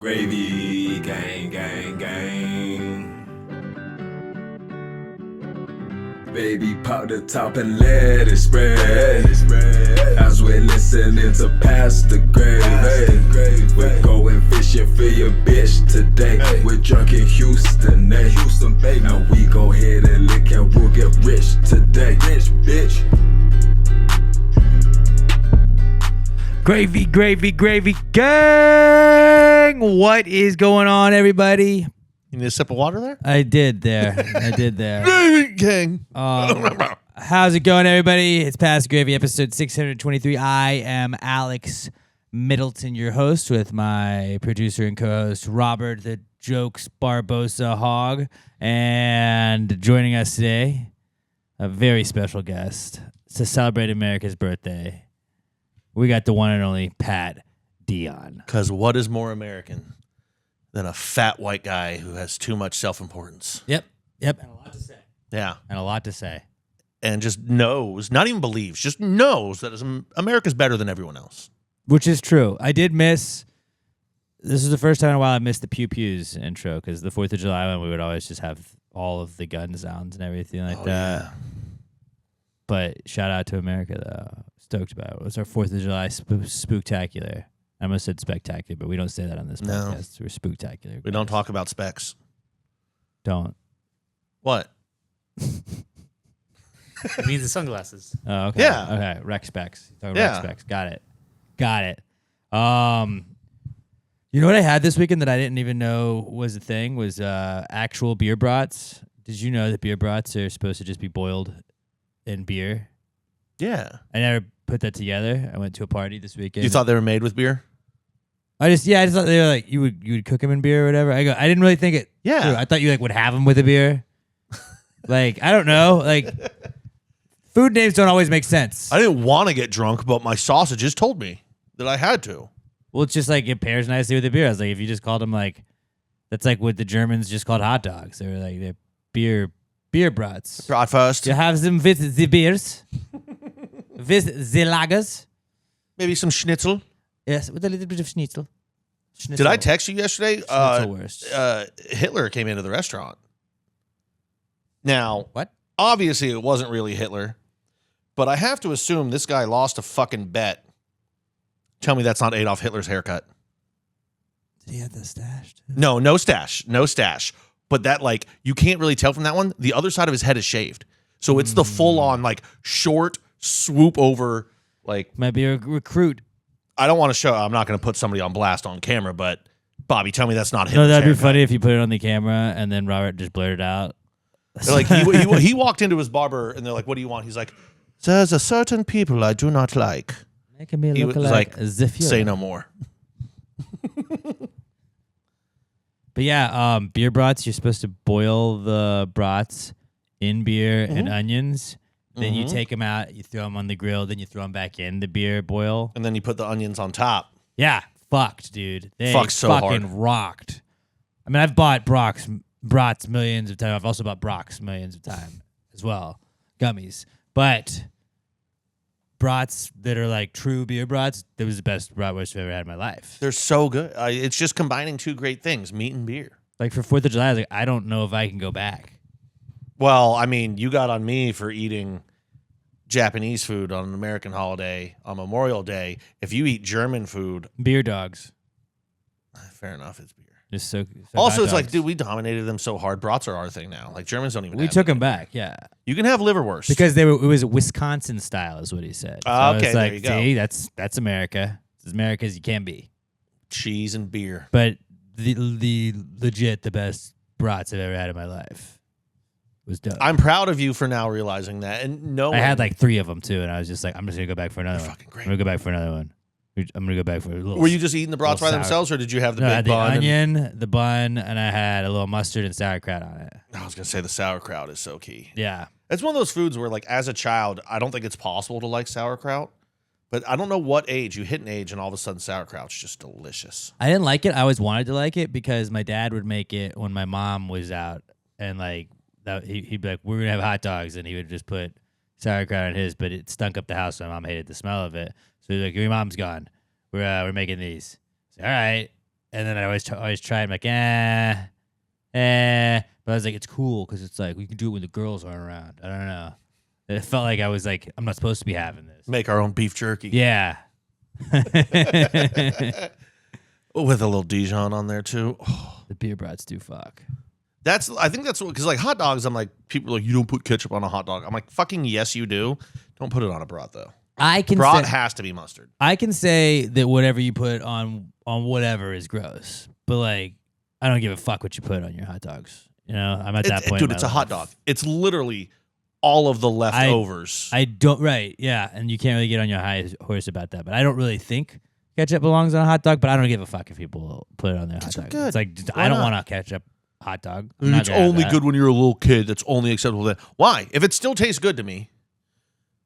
Gravy, gang, gang, gang. Baby, pop the top and let it spread. As we're listening to Pastor Gravy. We're going fishing for your bitch today. We're drunk in Houston, baby. And we go ahead and lick and we'll get rich today. Rich, bitch. Gravy, gravy, gravy, gang! What is going on, everybody? You need a sip of water there? I did there. Gravy gang. How's it going, everybody? It's Past Gravy, episode 623. I am Alex Middleton, your host, with my producer and co-host, Robert the Jokes Barbosa Hogg. And joining us today, a very special guest to celebrate America's birthday. We got the one and only Pat Dion. Because what is more American than a fat white guy who has too much self-importance? Yep. And a lot to say. Yeah. And just knows, not even believes, just knows that America's better than everyone else. Which is true. I did miss, this is the first time in a while I missed the Pew Pews intro, because the 4th of July one, we would always just have all of the gun sounds and everything like that. Yeah. But shout out to America, though. Stoked about it. It was our 4th of July spooktacular. I almost said spectacular, but we don't say that on this podcast. We're spooktacular. We don't talk about specs. Don't. What? It means the sunglasses. Oh, okay. Yeah. Okay. Rec specs. Talking Yeah. Rec specs. Got it. You know what I had this weekend that I didn't even know was a thing was actual beer brats. Did you know that beer brats are supposed to just be boiled in beer? Yeah. I never put that together. I went to a party this weekend. You thought they were made with beer? I just thought they were like you would cook them in beer or whatever. I didn't really think it. Yeah. through. I thought you would have them with a beer. Like I don't know. Like food names don't always make sense. I didn't want to get drunk, but my sausages told me that I had to. Well, it's just like it pairs nicely with the beer. I was like, if you just called them like, that's like what the Germans just called hot dogs. They were like they're beer brats. Bratwurst. You have them with the beers, with the lagers. Maybe some schnitzel. Yes, with a little bit of schnitzel. Did I text you yesterday? Schnitzel worst. Hitler came into the restaurant. Now, What? Obviously, it wasn't really Hitler, but I have to assume this guy lost a fucking bet. Tell me that's not Adolf Hitler's haircut. Did he have the stash? No stash. But that, like, you can't really tell from that one. The other side of his head is shaved. So it's the full-on, like, short swoop over, like... Might be a recruit. I don't want to show... I'm not going to put somebody on blast on camera, but, Bobby, tell me that's not No, Hitler's that'd be haircut. funny if you put it on the camera and then Robert just blurted out. They're like, he walked into his barber, and they're like, what do you want? He's like, there's a certain people I do not like. Making me He look was like like, the Fuhrer. say no more. But yeah, beer brats, you're supposed to boil the brats in beer and onions. Then you take them out, you throw them on the grill, then you throw them back in the beer boil. And then you put the onions on top. Yeah, fucked, dude. They Fucked so fucking hard. rocked. I mean, I've bought brats millions of times. I've also bought Brock's millions of times as well. Gummies. But brats that are like true beer brats, that was the best bratwurst I've ever had in my life. They're so good. It's just combining two great things, meat and beer. Like for 4th of July, I was like, I don't know if I can go back. Well, I mean, you got on me for eating Japanese food on an American holiday on Memorial Day. If you eat German food, Beer dogs. fair enough, it's beer. Just so Also, hot it's like, dogs. dude, we dominated them so hard. Brats are our thing now. Like, Germans don't even We have took them. them back, yeah. You can have liverwurst. Because it was Wisconsin style, is what he said. So Okay, it's like, there you go. see, that's America. It's as America as you can be. Cheese and beer. But the legit the best brats I've ever had in my life was dope. I'm proud of you for now realizing that. And no, I had like 3 of them too, and I was just like, I'm just gonna go back for another You're one. fucking great. I'm gonna go back for another one. I'm gonna go back for a little. Were you just eating the brats by little sour. themselves, or did you have the No, I big had the bun? onion, the bun, and I had a little mustard and sauerkraut on it. I was gonna say the sauerkraut is so key. Yeah. It's one of those foods where, like, as a child, I don't think it's possible to like sauerkraut. But I don't know what age you hit an age, and all of a sudden sauerkraut's just delicious. I didn't like it. I always wanted to like it because my dad would make it when my mom was out, and like that he'd be like, "We're gonna have hot dogs," and he would just put sauerkraut on his, but it stunk up the house. So my mom hated the smell of it. So he's like, "Your mom's gone. We're making these." So, all right. And then I always try. I'm like, But I was like, it's cool because it's like we can do it when the girls aren't around. I don't know. It felt like I was like, I'm not supposed to be having this. Make our own beef jerky. Yeah. With a little Dijon on there too. The beer brats do fuck. I think that's because like hot dogs, I'm like, people are like, you don't put ketchup on a hot dog. I'm like, fucking yes, you do. Don't put it on a brat though. Brat has to be mustard. I can say that whatever you put on whatever is gross, but like, I don't give a fuck what you put on your hot dogs. You know, I'm at that point. Dude, it's a hot dog. It's literally all of the leftovers. I don't, right, yeah, and you can't really get on your high horse about that, but I don't really think ketchup belongs on a hot dog, but I don't give a fuck if people put it on their hot dog. Good. It's like, I don't want a ketchup hot dog. It's only good when you're a little kid. That's only acceptable then. Why? If it still tastes good to me,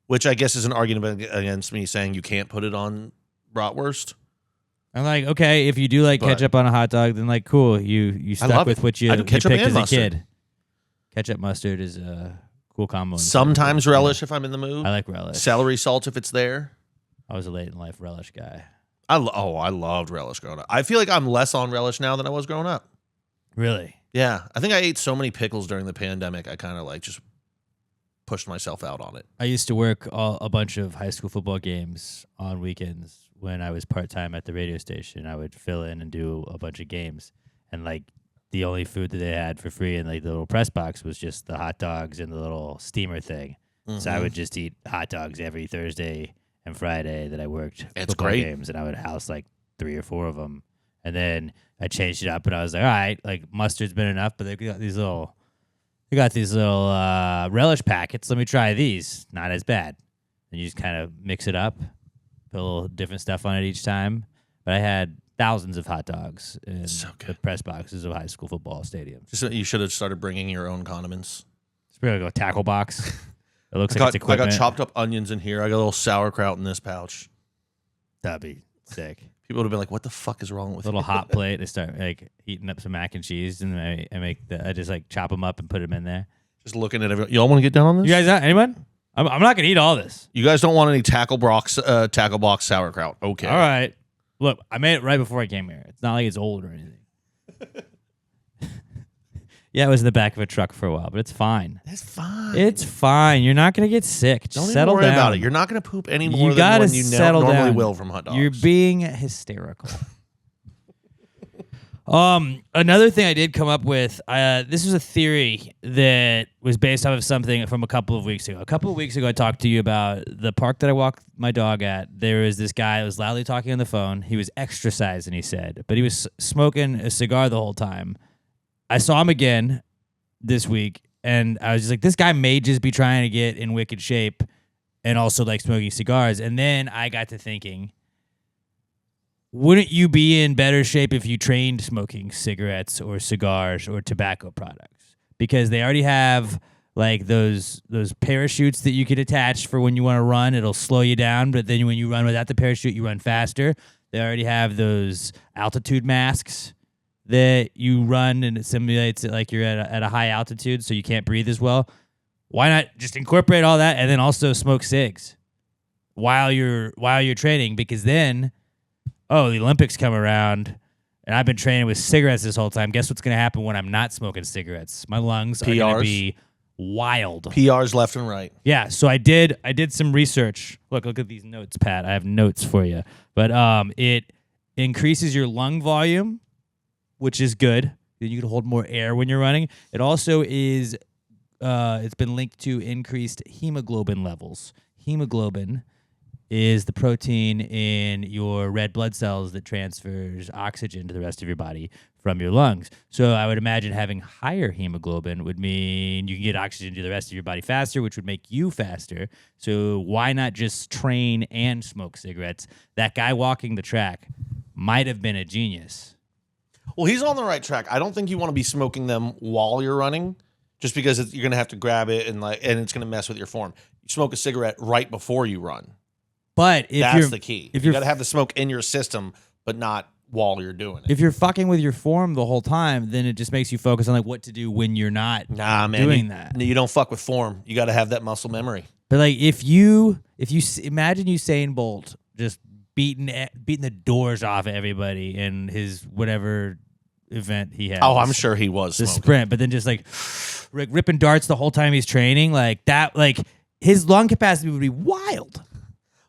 which I guess is an argument against me saying you can't put it on bratwurst. I'm like, okay, if you do like ketchup on a hot dog, then like, cool, you stuck with what you picked as a kid. Ketchup mustard is a cool combo. Sometimes relish if I'm in the mood. I like relish. Celery salt if it's there. I was a late in life relish guy. I loved relish growing up. I feel like I'm less on relish now than I was growing up. Really? Yeah. I think I ate so many pickles during the pandemic, I kind of like just pushed myself out on it. I used to work a bunch of high school football games on weekends when I was part-time at the radio station. I would fill in and do a bunch of games. And like the only food that they had for free in like the little press box was just the hot dogs and the little steamer thing. Mm-hmm. So I would just eat hot dogs every Thursday and Friday that I worked football games, and I would house like 3 or 4 of them. And then I changed it up, and I was like, all right, like mustard's been enough, but they got these little relish packets. Let me try these. Not as bad. And you just kind of mix it up, put a little different stuff on it each time. But I had thousands of hot dogs in the press boxes of high school football stadiums. You should have started bringing your own condiments. It's really like a tackle box. It looks like it's equipment. I got chopped up onions in here. I got a little sauerkraut in this pouch. That'd be sick. People would have been like, "What the fuck is wrong with a little you?" hot plate? They start like eating up some mac and cheese, and I just like chop them up and put them in there. Just looking at everyone. Y'all want to get down on this? You guys, anyone? I'm not gonna eat all this. You guys don't want any tackle box sauerkraut? Okay. All right. Look, I made it right before I came here. It's not like it's old or anything. Yeah, it was in the back of a truck for a while, but it's fine. It's fine. It's fine. You're not going to get sick. Just settle worry down. about it. You're not going to poop any more than when you normally will from hot dogs. You're being hysterical. Another thing I did come up with, this was a theory that was based off of something from a couple of weeks ago. A couple of weeks ago, I talked to you about the park that I walked my dog at. There was this guy who was loudly talking on the phone. He was exercising, he said, but he was smoking a cigar the whole time. I saw him again this week, and I was just like, this guy may just be trying to get in wicked shape and also like smoking cigars. And then I got to thinking, wouldn't you be in better shape if you trained smoking cigarettes or cigars or tobacco products? Because they already have like those parachutes that you could attach for when you want to run. It'll slow you down, but then when you run without the parachute, you run faster. They already have those altitude masks that you run and it simulates it like you're at a high altitude, so you can't breathe as well. Why not just incorporate all that and then also smoke cigs while you're training? Because then, the Olympics come around, and I've been training with cigarettes this whole time. Guess what's going to happen when I'm not smoking cigarettes? My lungs are going to be wild. PRs left and right. Yeah, so I did some research. Look at these notes, Pat. I have notes for you. But it increases your lung volume, which is good. You can hold more air when you're running. It also is, it's been linked to increased hemoglobin levels. Hemoglobin is the protein in your red blood cells that transfers oxygen to the rest of your body from your lungs. So I would imagine having higher hemoglobin would mean you can get oxygen to the rest of your body faster, which would make you faster. So why not just train and smoke cigarettes? That guy walking the track might have been a genius. Well, he's on the right track. I don't think you want to be smoking them while you're running, just because you're going to have to grab it and it's going to mess with your form. You smoke a cigarette right before you run. But that's the key. You got to have the smoke in your system, but not while you're doing it. If you're fucking with your form the whole time, then it just makes you focus on like what to do when you're not doing that. You don't fuck with form. You got to have that muscle memory. But like if you imagine Usain Bolt just beating the doors off of everybody in his whatever event he had. Oh, I'm sure he was the smoking. sprint, but then just like ripping darts the whole time he's training, like that. Like his lung capacity would be wild.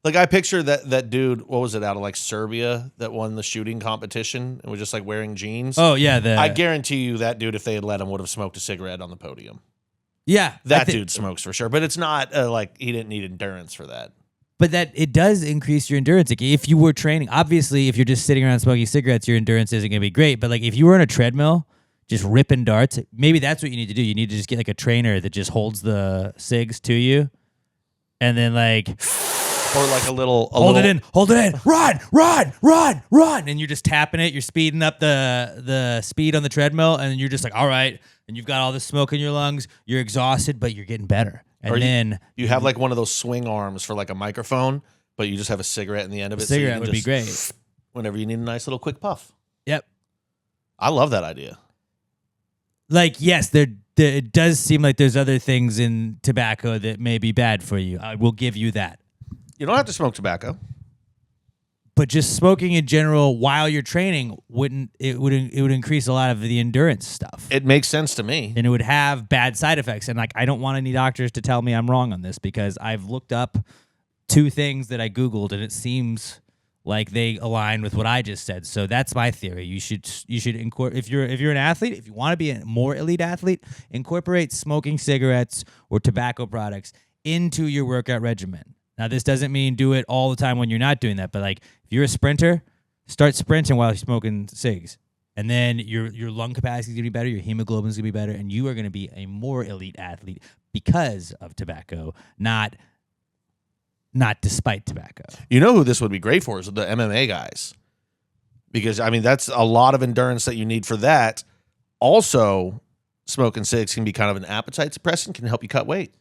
Like I picture that dude. What was it out of like Serbia that won the shooting competition and was just like wearing jeans? Oh yeah, I guarantee you that dude, if they had let him, would have smoked a cigarette on the podium. Yeah, That dude smokes for sure, but it's not like he didn't need endurance for that. But that it does increase your endurance. Like if you were training, obviously, if you're just sitting around smoking cigarettes, your endurance isn't going to be great. But like if you were on a treadmill, just ripping darts, maybe that's what you need to do. You need to just get like a trainer that just holds the cigs to you, and then like, or like hold it in, run, and you're just tapping it. You're speeding up the speed on the treadmill, and you're just like, all right, and you've got all this smoke in your lungs. You're exhausted, but you're getting better. And or then you have like one of those swing arms for like a microphone, but you just have a cigarette in the end of it. Cigarette would be great. Whenever you need a nice little quick puff. Yep. I love that idea. Like, yes, it does seem like there's other things in tobacco that may be bad for you. I will give you that. You don't have to smoke tobacco. But just smoking in general while you're training would increase a lot of the endurance stuff. It makes sense to me. And it would have bad side effects. And like I don't want any doctors to tell me I'm wrong on this because I've looked up 2 things that I Googled and it seems like they align with what I just said. So that's my theory. You should incorporate if you're an athlete, if you want to be a more elite athlete, incorporate smoking cigarettes or tobacco products into your workout regimen. Now, this doesn't mean do it all the time when you're not doing that, but like if you're a sprinter, start sprinting while you're smoking cigs. And then your lung capacity is going to be better, your hemoglobin is going to be better, and you are going to be a more elite athlete because of tobacco, not despite tobacco. You know who this would be great for is the MMA guys. Because, I mean, that's a lot of endurance that you need for that. Also, smoking cigs can be kind of an appetite suppressant, can help you cut weight.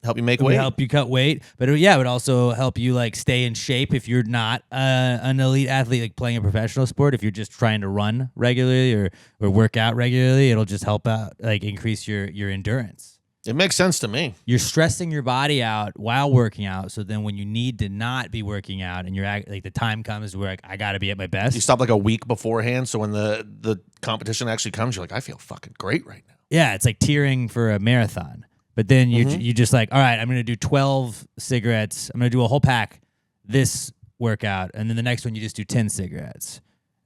Help you make weight. Help you cut weight, but it would also help you like stay in shape if you're not an elite athlete, like playing a professional sport. If you're just trying to run regularly or work out regularly, it'll just help out, like increase your endurance. It makes sense to me. You're stressing your body out while working out, so then when you need to not be working out and you're like the time comes where like, I got to be at my best. You stop like a week beforehand, so when the competition actually comes, you're like, I feel fucking great right now. Yeah, it's like tearing for a marathon. But then you just like, all right, I'm going to do 12 cigarettes. I'm going to do a whole pack this workout. And then the next one, you just do 10 cigarettes.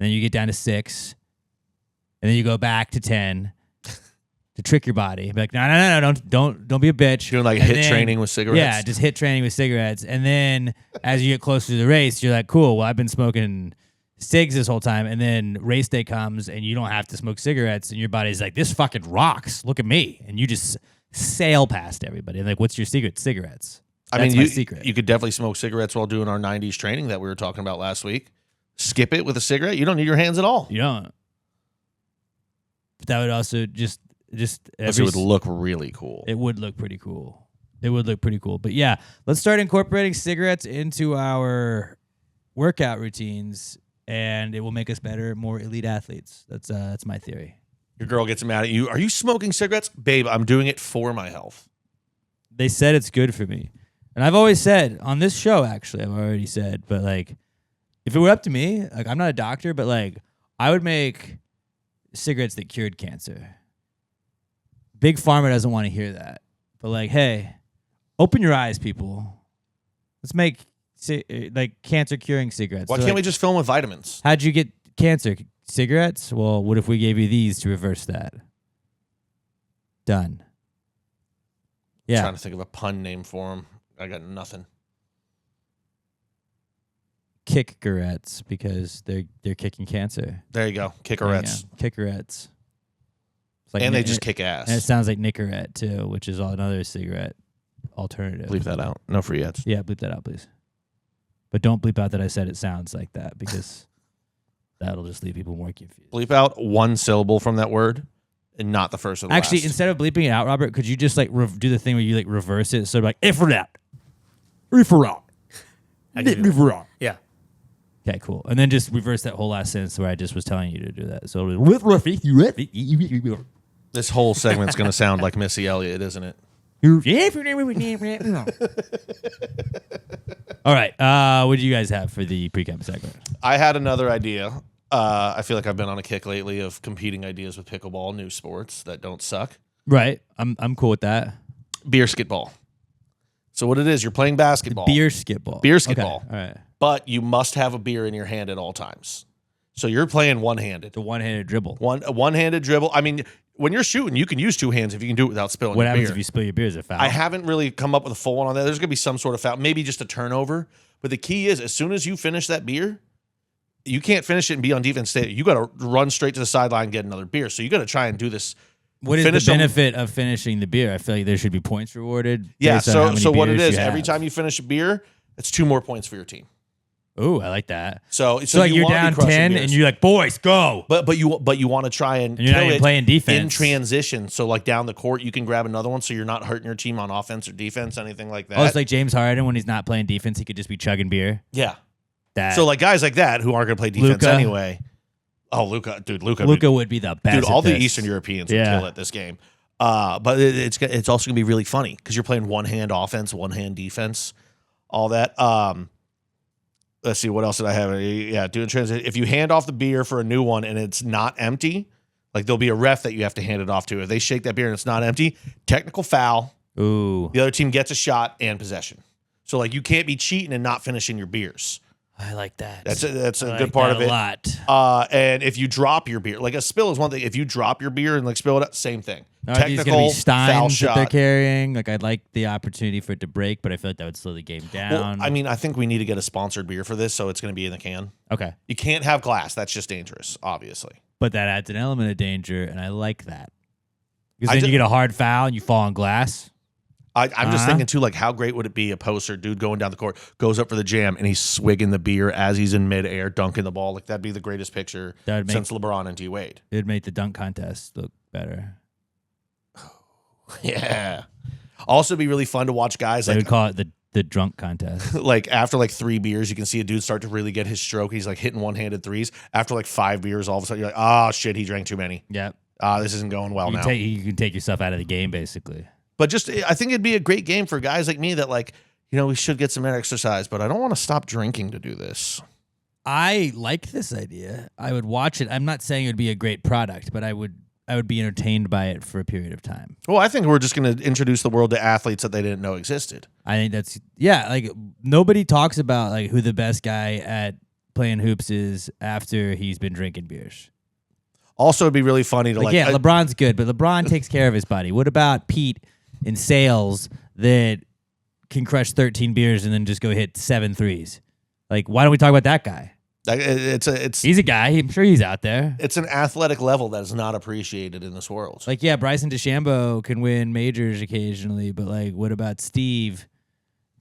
And then you get down to 6. And then you go back to 10 to trick your body. Be like, no, don't be a bitch. Doing like training with cigarettes? Yeah, just hit training with cigarettes. And then as you get closer to the race, you're like, cool, well, I've been smoking cigs this whole time. And then race day comes and you don't have to smoke cigarettes. And your body's like, this fucking rocks. Look at me. And you just sail past everybody. And like, what's your secret? Cigarettes. That's my secret. You could definitely smoke cigarettes while doing our 90s training that we were talking about last week. Skip it with a cigarette. You don't need your hands at all. You don't. But that would also just it would look really cool. It would look pretty cool. But yeah, let's start incorporating cigarettes into our workout routines, and it will make us better, more elite athletes. That's my theory. Your girl gets mad at you. Are you smoking cigarettes? Babe, I'm doing it for my health. They said it's good for me. And I've always said, on this show, actually, I've already said, but like, if it were up to me, like, I'm not a doctor, but like, I would make cigarettes that cured cancer. Big Pharma doesn't want to hear that. But like, hey, open your eyes, people. Let's make like cancer curing cigarettes. Why can't we just fill them with vitamins? How'd you get cancer? Cigarettes? Well, what if we gave you these to reverse that? Done. Yeah. I'm trying to think of a pun name for them. I got nothing. Kickerettes, because they're kicking cancer. There you go. Kickerettes. Kickerettes. Like and they just kick ass. And it sounds like Nicorette too, which is another cigarette alternative. Bleep that out. No free ads. Yeah, bleep that out, please. But don't bleep out that I said it sounds like that, because that'll just leave people more confused. Bleep out one syllable from that word and not the first or the Actually, last. instead of bleeping it out, Robert, could you just like do the thing where you like reverse it? So like, if that. Yeah. Okay, cool. And then just reverse that whole last sentence where I just was telling you to do that. So this whole segment's going to sound like Missy Elliott, isn't it? All right. What do you guys have for the Precome segment? I had another idea. I feel like I've been on a kick lately of competing ideas with pickleball, new sports that don't suck. Right. I'm cool with that. Beer skit ball. So what it is, you're playing basketball. Beer skit ball. Beer skit Okay. ball. All right. But you must have a beer in your hand at all times. So you're playing one-handed. The one-handed dribble. A one-handed dribble. I mean, when you're shooting, you can use two hands if you can do it without spilling What your happens beer. if you spill your beer? Is it foul? I haven't really come up with a full one on that. There's going to be some sort of foul, maybe just a turnover. But the key is, as soon as you finish that beer, you can't finish it and be on defense. You got to run straight to the sideline and get another beer. So you got to try and do this. What is the benefit of finishing the beer? I feel like there should be points rewarded. Yeah. based on how many So what it beers is, you every have. time you finish a beer, it's 2 more points for your team. Ooh, I like that. So like you're wanna be down crushing 10 beers. and you're like, boys, go. But you want to try and you're not kill even it playing defense. in transition. So like down the court, you can grab another one, so you're not hurting your team on offense or defense, anything like that. Oh, it's like James Harden when he's not playing defense, he could just be chugging beer. Yeah. That So like guys like that who aren't going to play defense Luka. anyway. Oh, Luka would be the best. dude, all at the this. Eastern Europeans would Yeah. kill at this game. But it's also going to be really funny because you're playing one hand offense, one hand defense, all that. Let's see, what else did I have? Yeah, doing transition. If you hand off the beer for a new one and it's not empty, like there'll be a ref that you have to hand it off to. If they shake that beer and it's not empty, technical foul. Ooh, The other team gets a shot and possession. So like you can't be cheating and not finishing your beers. I like that. That's a I like good part that of it. A lot. And if you drop your beer, like a spill is one thing. If you drop your beer and like spill it out, same thing. Are these Technical going to be foul steins that they're shot. carrying? Like, I'd like the opportunity for it to break, but I feel like that would slow the game down. Well, I mean, I think we need to get a sponsored beer for this, so it's going to be in the can. Okay. You can't have glass. That's just dangerous, obviously. But that adds an element of danger, and I like that. Because I then ju- you get a hard foul and you fall on glass. I'm just thinking, too, like, how great would it be a poster dude going down the court, goes up for the jam, and he's swigging the beer as he's in midair, dunking the ball. Like, that'd be the greatest picture That would make- since LeBron and D-Wade. It would make the dunk contest look better. Yeah. Also, it'd be really fun to watch guys They like would call it the drunk contest. like after like 3 beers, you can see a dude start to really get his stroke. He's like hitting one-handed threes. After like 5 beers, all of a sudden you're like, oh shit, he drank too many. Yep. This isn't going well You now. can take yourself out of the game, basically. But just, I think it'd be a great game for guys like me that like, we should get some exercise, but I don't want to stop drinking to do this. I like this idea. I would watch it. I'm not saying it would be a great product, but I would be entertained by it for a period of time. Well, I think we're just going to introduce the world to athletes that they didn't know existed. I think that's like nobody talks about like who the best guy at playing hoops is after he's been drinking beers. Also, it'd be really funny to LeBron's good, but LeBron takes care of his body. What about Pete in sales that can crush 13 beers and then just go hit 7 threes? Like, why don't we talk about that guy? He's a guy. I'm sure he's out there. It's an athletic level that is not appreciated in this world. Like, yeah, Bryson DeChambeau can win majors occasionally, but like, what about Steve,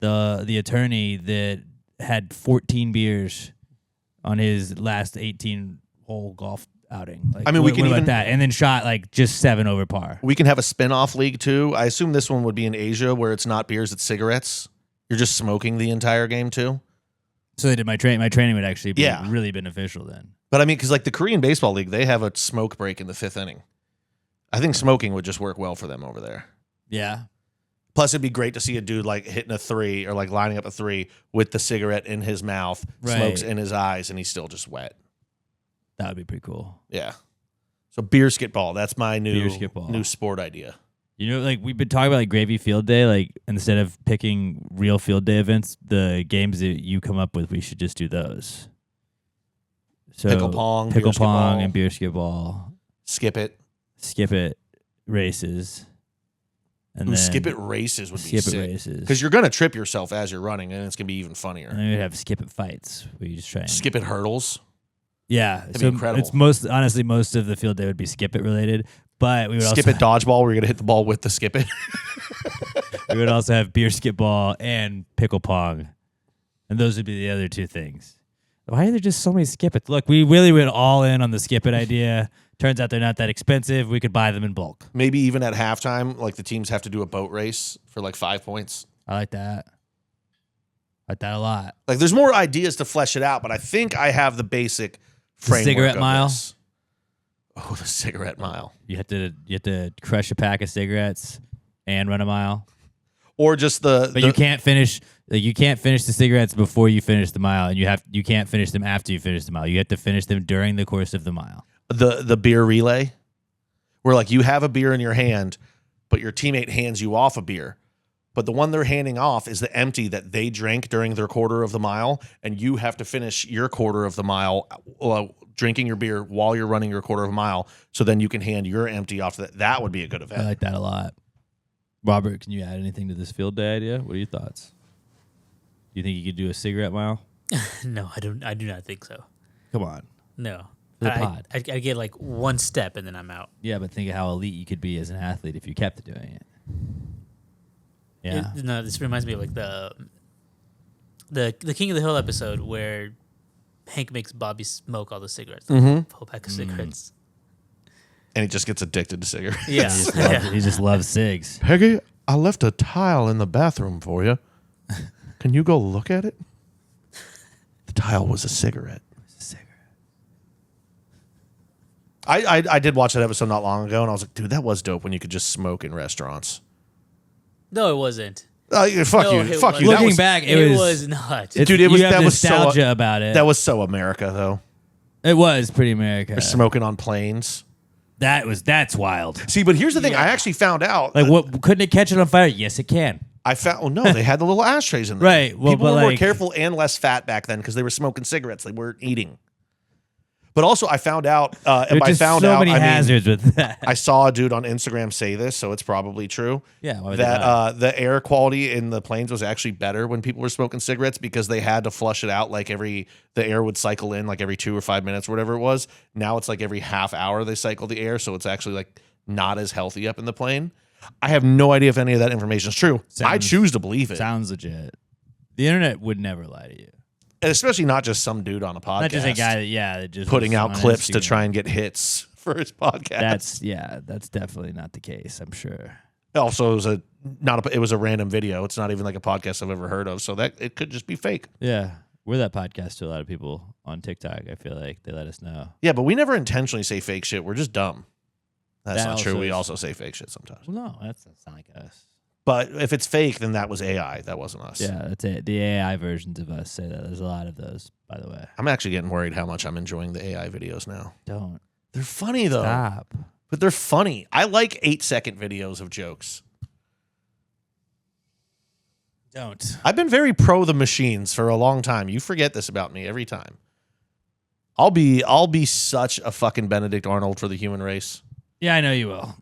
the attorney that had 14 beers on his last 18-hole golf outing? Like, I mean, what, we can what about even that, and then shot like just 7 over par. We can have a spin-off league too. I assume this one would be in Asia where it's not beers, it's cigarettes. You're just smoking the entire game too. So they did my training. My training would actually be Yeah. really beneficial then. But I mean, because like the Korean baseball league, they have a smoke break in the 5th inning. I think smoking would just work well for them over there. Yeah. Plus, it'd be great to see a dude like hitting a 3 or like lining up a 3 with the cigarette in his mouth, Right. smokes in his eyes, and he's still just wet. That would be pretty cool. Yeah. So beer skit ball. That's my Beer skit ball. new sport idea. You know, like we've been talking about like Gravy Field Day, like instead of picking real field day events, the games that you come up with, we should just do those. So Pickle pong, pickle beer skit pong, ball. and beer skip ball, Skip it. skip it races, and Ooh, then skip it races would be skip it sick. races. Because you're going to trip yourself as you're running, and it's going to be even funnier. And then we'd have skip it fights where you just try and Skip it hurdles. Yeah, That'd be incredible. It's honestly most of the field day would be skip it related, but we would Skip also it dodgeball where you're going to hit the ball with the skip it. we would also have beer skip ball and pickle pong, and those would be the other 2 things. Why are there just so many skip it? Look, we really went all in on the skip it idea. Turns out they're not that expensive. We could buy them in bulk. Maybe even at halftime, like the teams have to do a boat race for like 5 points. I like that. I like that a lot. Like there's more ideas to flesh it out, but I think I have the basic framework. cigarette of mile? this. Oh, the cigarette mile. You have to crush a pack of cigarettes and run a mile, Or just but you can't finish. Like you can't finish the cigarettes before you finish the mile, and you can't finish them after you finish the mile. You have to finish them during the course of the mile. The beer relay, where like you have a beer in your hand, but your teammate hands you off a beer, but the one they're handing off is the empty that they drank during their quarter of the mile, and you have to finish your quarter of the mile drinking your beer while you're running your quarter of a mile, so then you can hand your empty off to that. That would be a good event. I like that a lot. Robert, can you add anything to this field day idea? What are your thoughts? Do you think you could do a cigarette mile? No, I don't. I do not think so. Come on. No. The pod. I get like one step and then I'm out. Yeah, but think of how elite you could be as an athlete if you kept doing it. Yeah. No, this reminds me of like the King of the Hill episode where Hank makes Bobby smoke all the cigarettes, like a whole pack of cigarettes. And he just gets addicted to cigarettes. Yeah. He just loves cigs. Peggy, I left a tile in the bathroom for you. Can you go look at it? The tile was a cigarette. I did watch that episode not long ago, and I was like, dude, that was dope when you could just smoke in restaurants. No, it wasn't. Fuck you. wasn't. Looking back, it was not. Dude, you have that was nostalgia about it. That was so America, though. It was pretty America. They're smoking on planes. That's wild. See, but here's the thing. I actually found out. Like, what couldn't it catch it on fire? Yes, it can. I found. Oh no, they had the little ashtrays in there. Right. Well, people but were more like- careful and less fat back then because they were smoking cigarettes. They weren't eating. But also, I found out. There's just so many hazards with that. I saw a dude on Instagram say this, so it's probably true. Yeah, why would they that the air quality in the planes was actually better when people were smoking cigarettes because they had to flush it out like the air would cycle in like every 2 or 5 minutes or whatever it was. Now it's like every half hour they cycle the air, so it's actually like not as healthy up in the plane. I have no idea if any of that information is true. I choose to believe it. Sounds legit. The internet would never lie to you. And especially not just some dude on a podcast. Not just a guy that just putting was out on clips to Instagram. try and get hits for his podcast. That's definitely not the case, I'm sure. Also, it was a random video. It's not even like a podcast I've ever heard of, so that it could just be fake. Yeah. We're that podcast to a lot of people on TikTok. I feel like they let us know. Yeah, but we never intentionally say fake shit. We're just dumb. That's That not true. also We is- also say fake shit sometimes. Well, no, that's not like us. But if it's fake, then that was AI. That wasn't us. Yeah, that's it. The AI versions of us say that. There's a lot of those, by the way. I'm actually getting worried how much I'm enjoying the AI videos now. Don't. They're funny, though. Stop. But they're funny. I like 8-second videos of jokes. Don't. I've been very pro the machines for a long time. You forget this about me every time. I'll be such a fucking Benedict Arnold for the human race. Yeah, I know you will.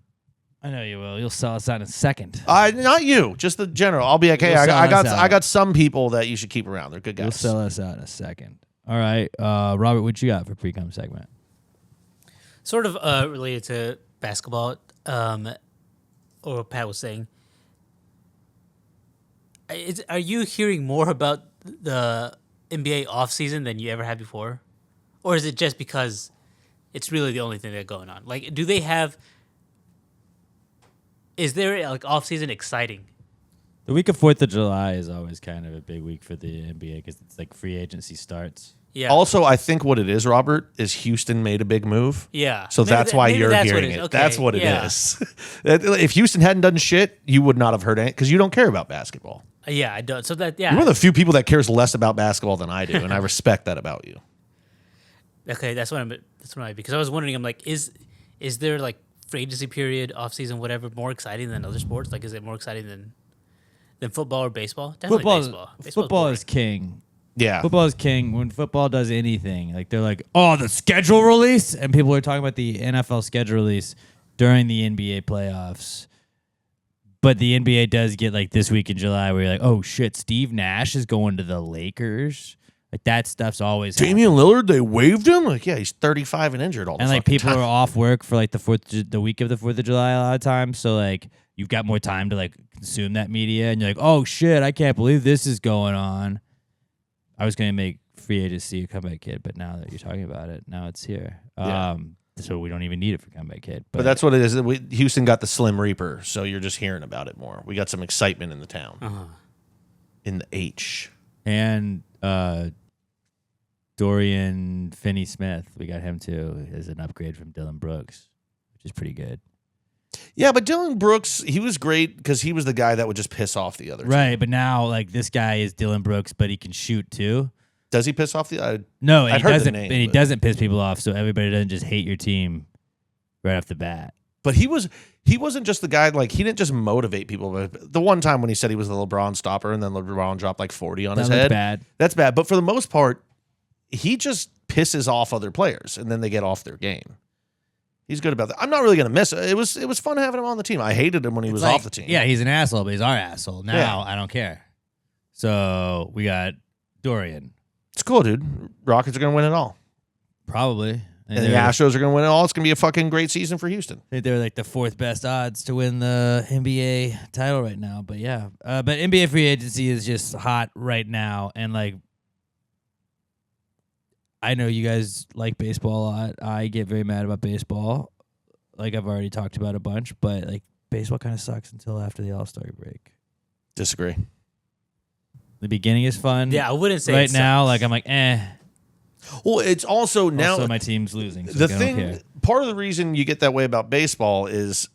You'll sell us out in a second. Not you, just the general. I'll be like, hey, You'll sell I us out. got some people that you should keep around. They're good guys. You'll sell us out in a second. All right. Robert, what you got for Precome segment? Sort of related to basketball, or what Pat was saying. Are you hearing more about the NBA offseason than you ever had before? Or is it just because it's really the only thing that's going on? Like, do they have... Is there, like, offseason exciting? The week of 4th of July is always kind of a big week for the NBA because it's like free agency starts. Yeah. Also, I think what it is, Robert, is Houston made a big move. Yeah. So that's why maybe you're that's hearing what it. Okay, That's what it yeah. is. If Houston hadn't done shit, you would not have heard it because you don't care about basketball. Yeah, I don't. So that, yeah. You're one of the few people that cares less about basketball than I do, and I respect that about you. Okay, that's what I because I was wondering, I'm like, is there like free agency period, off season, whatever, more exciting than other sports? Like, is it more exciting than football or baseball? Definitely baseball. Baseball's Football boring. is king. Yeah. Football is king. When football does anything, like they're like, oh, the schedule release, and people are talking about the NFL schedule release during the NBA playoffs. But the NBA does get like this week in July where you're like, oh shit, Steve Nash is going to the Lakers. Like that stuff's always happening. Damian Lillard, they waived him? Like, yeah, he's 35 and injured all the And like fucking people time. are off work for like the week of the 4th of July a lot of times. So like you've got more time to like consume that media and you're like, oh shit, I can't believe this is going on. I was gonna make free agency a comeback kid, but now that you're talking about it, now it's here. Yeah. So we don't even need it for comeback kid. But that's what it is. Houston got the Slim Reaper, so you're just hearing about it more. We got some excitement in the town. Uh-huh. In the H. and Dorian Finney-Smith, we got him too as an upgrade from Dylan Brooks, which is pretty good. Yeah, but Dylan Brooks, he was great because he was the guy that would just piss off the other team. Right, but now like this guy is Dylan Brooks, but he can shoot too. Does he piss off the? No, and I've he heard the doesn't. name, and he but- doesn't piss people off, so everybody doesn't just hate your team right off the bat. But he wasn't just the guy, like, he didn't just motivate people. But the one time when he said he was the LeBron stopper and then LeBron dropped like 40 on his That looked head. bad. That's bad. But for the most part, he just pisses off other players and then they get off their game. He's good about that. I'm not really going to miss it. It was fun having him on the team. I hated him when he was Like, off the team. Yeah, he's an asshole, but he's our asshole. Now Yeah. I don't care. So we got Dorian. It's cool, dude. Rockets are going to win it all. Probably. And the Astros are going to win it all. It's going to be a fucking great season for Houston. I think they're like the fourth best odds to win the NBA title right now. But yeah, but NBA free agency is just hot right now. And like, I know you guys like baseball a lot. I get very mad about baseball. Like I've already talked about a bunch, but like baseball kind of sucks until after the All-Star break. Disagree. The beginning is fun. Yeah, I wouldn't say right it now. sucks. Like I'm like, eh. Well, it's also now Also, my team's losing. So the like, I don't thing. care. Part of the reason you get that way about baseball is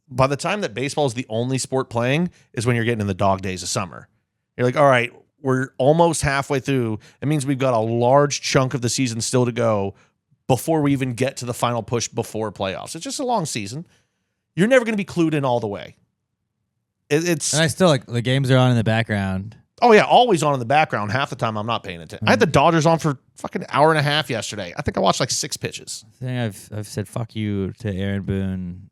by the time that baseball is the only sport playing is when you're getting in the dog days of summer. You're like, all right, we're almost halfway through. It means we've got a large chunk of the season still to go before we even get to the final push before playoffs. It's just a long season. You're never going to be clued in all the way. It's And I still like the games are on in the background. oh yeah, always on in the background. Half the time I'm not paying attention. I had the Dodgers on for fucking hour and a half yesterday. I think I watched like 6 pitches. I think I've said fuck you to Aaron Boone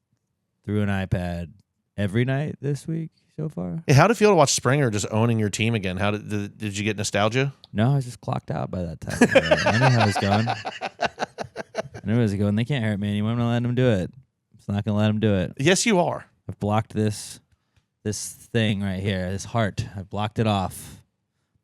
through an iPad every night this week so far. Hey, how did it feel to watch Springer just owning your team again? How did you get nostalgia? No, I was just clocked out by that time. I knew how it was going. I knew it was going. They can't hurt me anymore. I'm gonna let them do it. I'm not gonna let them do it. Yes, you are. I've blocked this thing right here, this heart. I've blocked it off.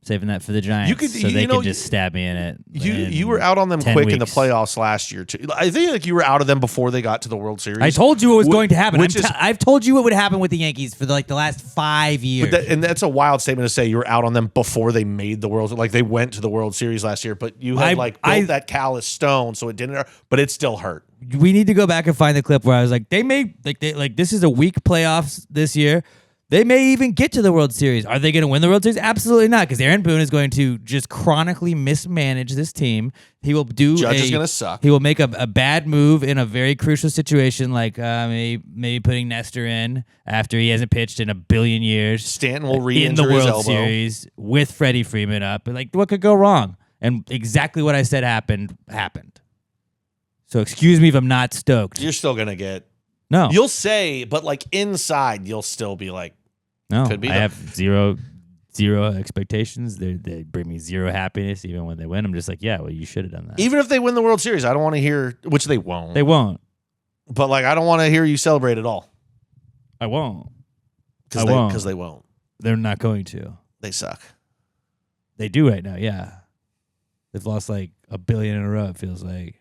Saving that for the Giants, so they can just stab me in it. You were out on them 10 quick in the weeks. playoffs last year too. I think like you were out of them before they got to the World Series. I told you what was going to happen. which is- I've told you what would happen with the Yankees for the last 5 years. and that's a wild statement to say you were out on them before they made the World. Like they went to the World Series last year, but you had built that callous stone, so it didn't. But it still hurt. We need to go back and find the clip where I was like, this is a weak playoffs this year. They may even get to the World Series. Are they going to win the World Series? Absolutely not, because Aaron Boone is going to just chronically mismanage this team. He will do. Judge is going to suck. He will make a bad move in a very crucial situation, like maybe putting Nestor in after he hasn't pitched in a billion years. Stanton will in the re-injure his World elbow. Series with Freddie Freeman up. But like, what could go wrong? And exactly what I said happened. So excuse me if I'm not stoked. You're still going to get. No, You'll say, but like inside, you'll still be like, no. could be I though. have zero expectations. They bring me zero happiness even when they win. I'm just like, yeah, well, you should have done that. even if they win the World Series, I don't want to hear, which they won't. They won't. But like, I don't want to hear you celebrate at all I won't. because I won't. they won't. They're not going to. They suck. They do right now. Yeah, they've lost like a billion in a row. It feels like.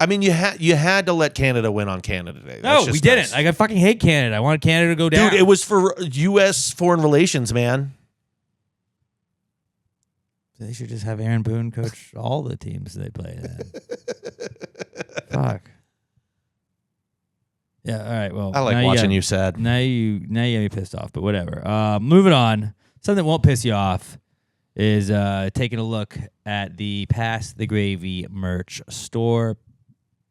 I mean, you had to let Canada win on Canada Day. No, That's we just didn't. nice. Like, I fucking hate Canada. I wanted Canada to go down. Dude, it was for U.S. foreign relations, man. They should just have Aaron Boone coach all the teams they play. Then. Fuck. Yeah. All right. Well, I like now watching got- you sad. Now you got me pissed off, but whatever. Moving on. Something that won't piss you off is taking a look at the Pass the Gravy merch store,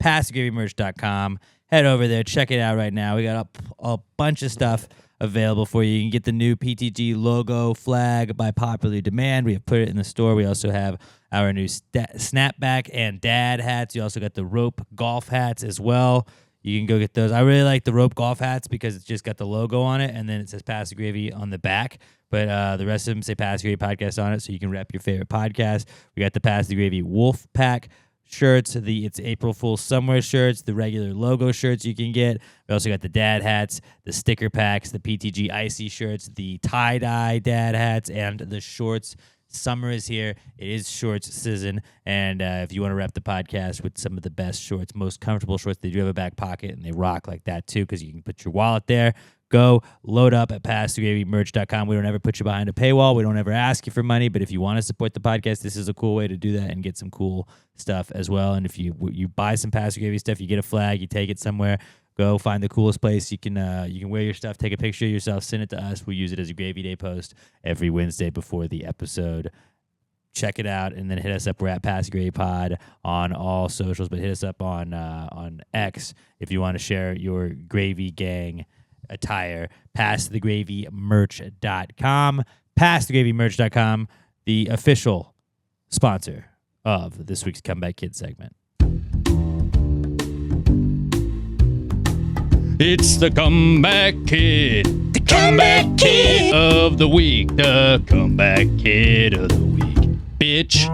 passthegravymerch.com. Head over there, check it out right now. We got a bunch of stuff available for you. You can get the new PTG logo flag by popular demand. We have put it in the store. We also have our new snapback and dad hats. You also got the rope golf hats as well. You can go get those. I really like the rope golf hats because it's just got the logo on it, and then it says Pass the Gravy on the back. But the rest of them say Pass the Gravy Podcast on it, so you can rep your favorite podcast. We got the Pass the Gravy Wolf Pack shirts, it's April Fool's Somewhere shirts, the regular logo shirts you can get. We also got the dad hats, the sticker packs, the PTG Icy shirts, the tie-dye dad hats, and the shorts. Summer is here. It is shorts season. And if you want to rep the podcast with some of the best shorts, most comfortable shorts, they do have a back pocket, and they rock like that too because you can put your wallet there. Go load up at passthegravymerch.com. We don't ever put you behind a paywall. We don't ever ask you for money. But if you want to support the podcast, this is a cool way to do that and get some cool stuff as well. And if you buy some Pass the Gravy stuff, you get a flag, you take it somewhere. Go find the coolest place. You can wear your stuff, take a picture of yourself, send it to us. We'll use it as a Gravy Day post every Wednesday before the episode. Check it out and then hit us up. We're at Pass the Gravy Pod on all socials, but hit us up on X if you want to share your Gravy Gang attire. PassTheGravyMerch.com. PassTheGravyMerch.com, the official sponsor of this week's Comeback Kid segment. It's the Comeback Kid. The Comeback Kid of the week. The Comeback Kid of the week. Bitch.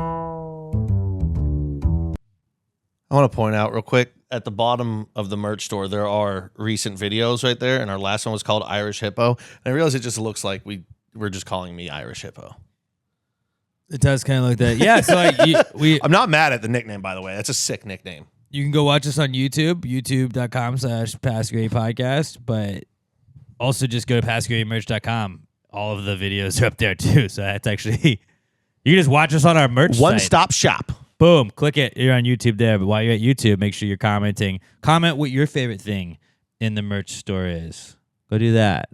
I want to point out real quick, at the bottom of the merch store, there are recent videos right there, and our last one was called Irish Hippo. And I realize it just looks like we're just calling me Irish Hippo. It does kind of look that. Yeah, so I'm not mad at the nickname, by the way. That's a sick nickname. You can go watch us on YouTube, youtube.com/PassGravyPodcast, but also just go to PassGravyMerch.com. All of the videos are up there too, so that's actually... You can just watch us on our merch site. One-stop shop. Boom, click it. You're on YouTube there. But while you're at YouTube, make sure you're commenting. Comment what your favorite thing in the merch store is. Go do that.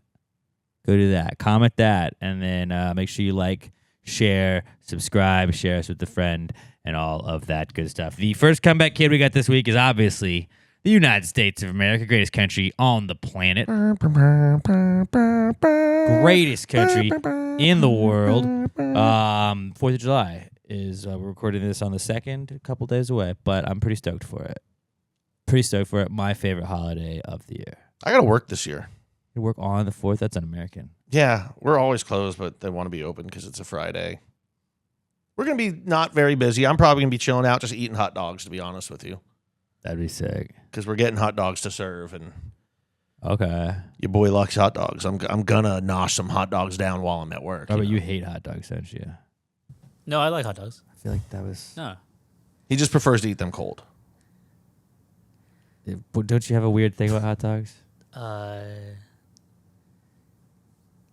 Comment that. And then make sure you like, share, subscribe, share us with a friend, and all of that good stuff. The first Comeback Kid we got this week is obviously the United States of America, greatest country on the planet. Greatest country in the world. 4th of July is we're recording this on the 2nd, a couple days away, but I'm pretty stoked for it. My favorite holiday of the year. I got to work this year. You work on the 4th? That's un-American. Yeah, we're always closed, but they want to be open because it's a Friday. We're going to be not very busy. I'm probably going to be chilling out, just eating hot dogs, to be honest with you. That'd be sick. Because we're getting hot dogs to serve, and okay, your boy likes hot dogs. I'm gonna nosh some hot dogs down while I'm at work. Oh, but you hate hot dogs, don't you? No, I like hot dogs. I feel like that was... No. He just prefers to eat them cold. Don't you have a weird thing about hot dogs?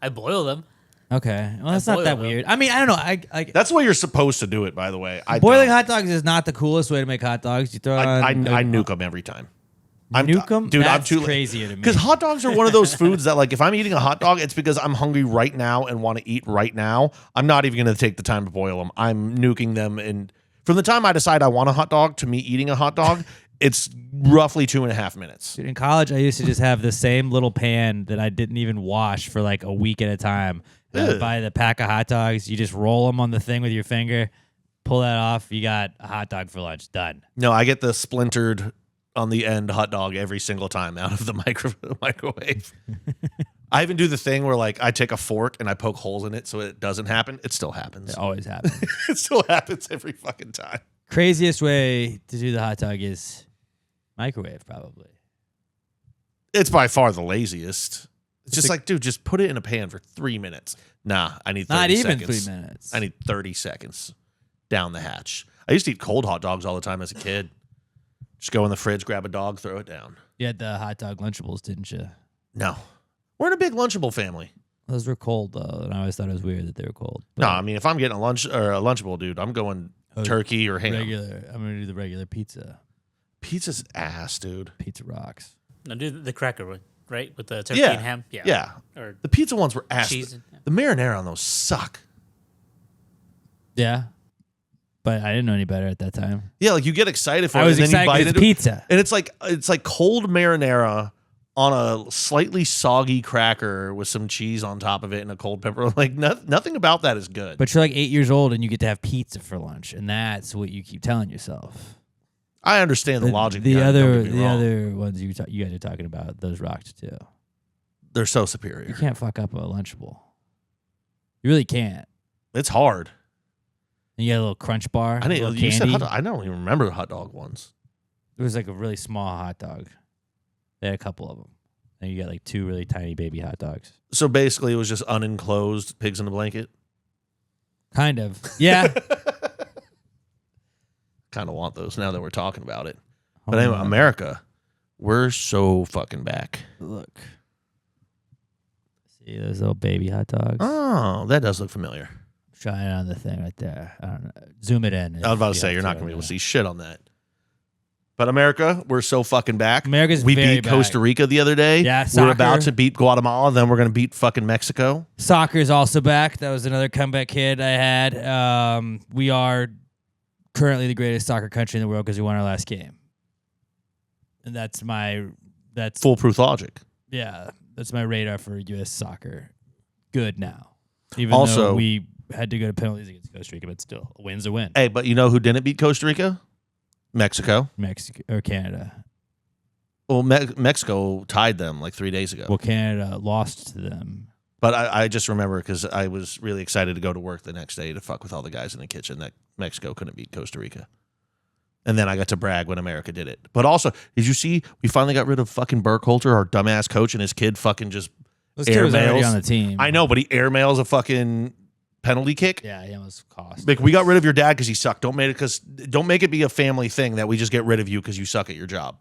I boil them. Okay, well, that's not that weird. I mean, I don't know. I That's the way you're supposed to do it, by the way. boiling hot dogs is not the coolest way to make hot dogs. You throw I nuke them every time. Nuke them? Dude, That's I'm too crazier to me. Because hot dogs are one of those foods that, like, if I'm eating a hot dog, it's because I'm hungry right now and want to eat right now. I'm not even going to take the time to boil them. I'm nuking them. And from the time I decide I want a hot dog to me eating a hot dog, it's roughly 2.5 minutes. Dude, in college, I used to just have the same little pan that I didn't even wash for like a week at a time. Buy the pack of hot dogs. You just roll them on the thing with your finger, pull that off. You got a hot dog for lunch. Done. No, I get the splintered on the end hot dog every single time out of the microwave. I even do the thing where, like, I take a fork and I poke holes in it so it doesn't happen. It still happens. It always happens. It still happens every fucking time. Craziest way to do the hot dog is microwave, probably. It's by far the laziest. It's just like, dude, just put it in a pan for 3 minutes. Nah, I need 30 Not even seconds. 3 minutes. I need 30 seconds down the hatch. I used to eat cold hot dogs all the time as a kid. Just go in the fridge, grab a dog, throw it down. You had the hot dog Lunchables, didn't you? No. We're in a big Lunchable family. Those were cold, though, and I always thought it was weird that they were cold. No, I mean, if I'm getting a lunch or a Lunchable, dude, I'm going turkey or ham. Regular. I'm going to do the regular pizza. Pizza's ass, dude. Pizza rocks. No, do the cracker one, right? With the turkey Yeah. and ham? Yeah. Or The pizza ones were ass. cheese. And, The marinara on those suck. Yeah. But I didn't know any better at that time. Yeah, like you get excited for I it, was and then you excited bite 'cause it's into pizza. and it's like cold marinara on a slightly soggy cracker with some cheese on top of it and a cold pepper. Like nothing about that is good. But you're like 8 years old and you get to have pizza for lunch, and that's what you keep telling yourself. I understand the logic. The behind it, don't get me the wrong. other ones you guys are talking about, those rocked too. They're so You superior. can't fuck up a Lunchable. You really can't. It's hard. And you got a little crunch bar. I a little you said candy. hot dog. I don't even remember the hot dog ones. It was like a really small hot dog. They had a couple of them. And you got like 2 really tiny baby hot dogs. So basically, it was just unenclosed pigs in a blanket. Kind of. Yeah. Kind of want those now that we're talking about it. Hold But anyway, on. America, we're so fucking back. Look. See those little baby hot dogs? Oh, that does look familiar. Try it on the thing right there. I don't know. Zoom it in. I was about to say, you're not going to be able to see shit on that. But America, we're so fucking back. America's we very beat Costa Rica the other day. Yeah, we're about soccer. to beat Guatemala. Then we're going to beat fucking Mexico. Soccer is also back. That was another comeback hit I had. We are currently the greatest soccer country in the world because we won our last game. And that's Foolproof logic. Yeah, that's my radar for U.S. soccer. Good now. Even Also, though we had to go to penalties against Costa Rica, but still, a win's a win. Hey, but you know who didn't beat Costa Rica? Mexico. Mexico or Canada. Well, Mexico tied them like 3 days ago. Well, Canada lost to them. But I just remember because I was really excited to go to work the next day to fuck with all the guys in the kitchen that Mexico couldn't beat Costa Rica. And then I got to brag when America did it. But also, did you see we finally got rid of fucking Burkhalter, our dumbass coach, and his kid fucking just This kid was already on the team. I know, but he airmails a fucking penalty kick. Yeah, he almost cost. Like, we got rid of your dad because he sucked. Don't make it be a family thing that we just get rid of you because you suck at your job.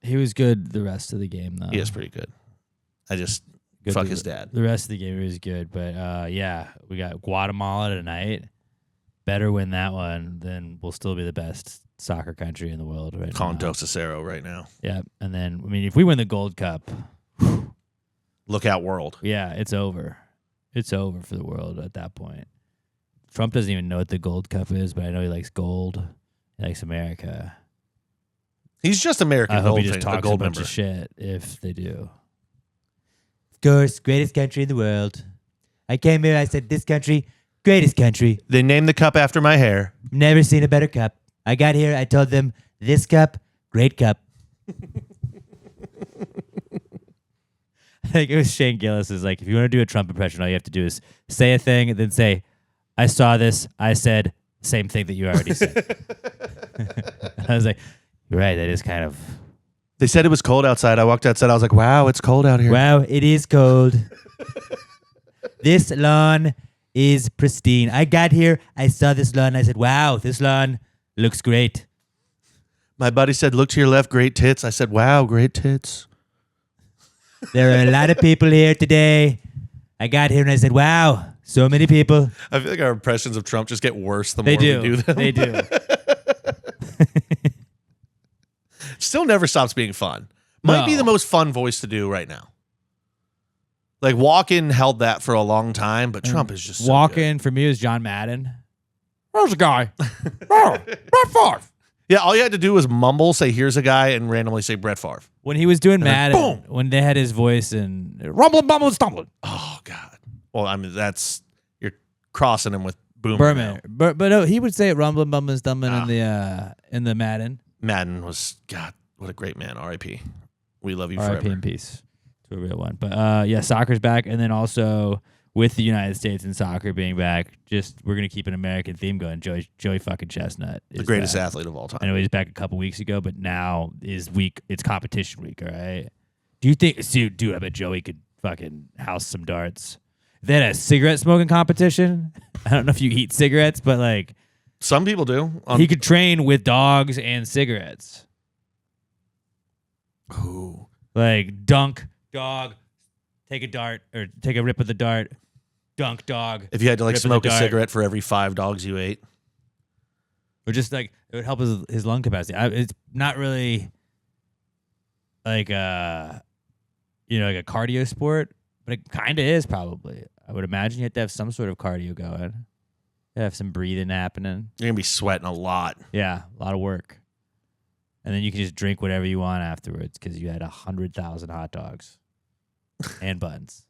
He was good the rest of the game, though. He is pretty good. I just Good fuck to- his dad. The rest of the game he was good, but yeah, we got Guatemala tonight. Better win that one, then we'll still be the best soccer country in the world right Calling now. Dos Acero right now. Yeah, and then I mean, if we win the Gold Cup, Look out, world. yeah, it's over. It's over for the world at that point. Trump doesn't even know what the Gold Cup is, but I know he likes gold. He likes America. He's just American I hope gold he just thing, a talks a gold bunch member. of shit if they do. Of course, greatest country in the world. I came here, I said, this country, greatest country. They named the cup after my hair. Never seen a better cup. I got here, I told them, this cup, great cup. I think it was Shane Gillis is like, if you want to do a Trump impression, all you have to do is say a thing and then say, I saw this, I said, same thing that you already said. I was like, you're right, that is kind of, They said it was cold outside. I walked outside. I was like, wow, it's cold out here. wow, it is cold. This lawn is pristine. I got here, I saw this lawn, I said, wow, this lawn looks great. My buddy said, look to your left, great tits. I said, wow, great tits. There are a lot of people here today. I got here and I said, wow, so many people. I feel like our impressions of Trump just get worse the They more we do them. They do. Still never stops being fun. Might be No. the most fun voice to do right now. Like, Walken held that for a long time, but Trump is just so Walking for me is John Madden. There's a guy. Oh, Brett Favre. Yeah, all you had to do was mumble, say, here's a guy, and randomly say Brett Favre. When he was doing then Madden, boom. when they had his voice and rumbling, bumbling, stumbling. Oh, God. Well, I mean, you're crossing him with Boomer. Berman. now. But no, he would say it rumbling, bumbling, stumbling in the Madden. Madden was, God, what a great man. R.I.P. We love you R.I.P. forever. in peace to a real one. But yeah, soccer's back, and then also with the United States and soccer being back, we're gonna keep an American theme going. Joey fucking Chestnut, The greatest back. athlete of all time. I know he's back a couple weeks ago, but now is week. It's competition week, all right? Do you think, dude, I bet Joey could fucking house some darts. Then a cigarette smoking competition. I don't know if you eat cigarettes, but like Some people do. he could train with dogs and cigarettes. Ooh. Like dunk, dog, take a dart or take a rip of the dart, dunk, dog. If you had to like Rip of the smoke a dart. cigarette for every 5 dogs you ate. Or just like it would help his lung capacity. It's not really like like a cardio sport, but it kind of is probably. I would imagine you have to have some sort of cardio going. You have some breathing happening. You're going to be sweating a lot. Yeah, a lot of work. And then you can just drink whatever you want afterwards because you had 100,000 hot dogs and buns.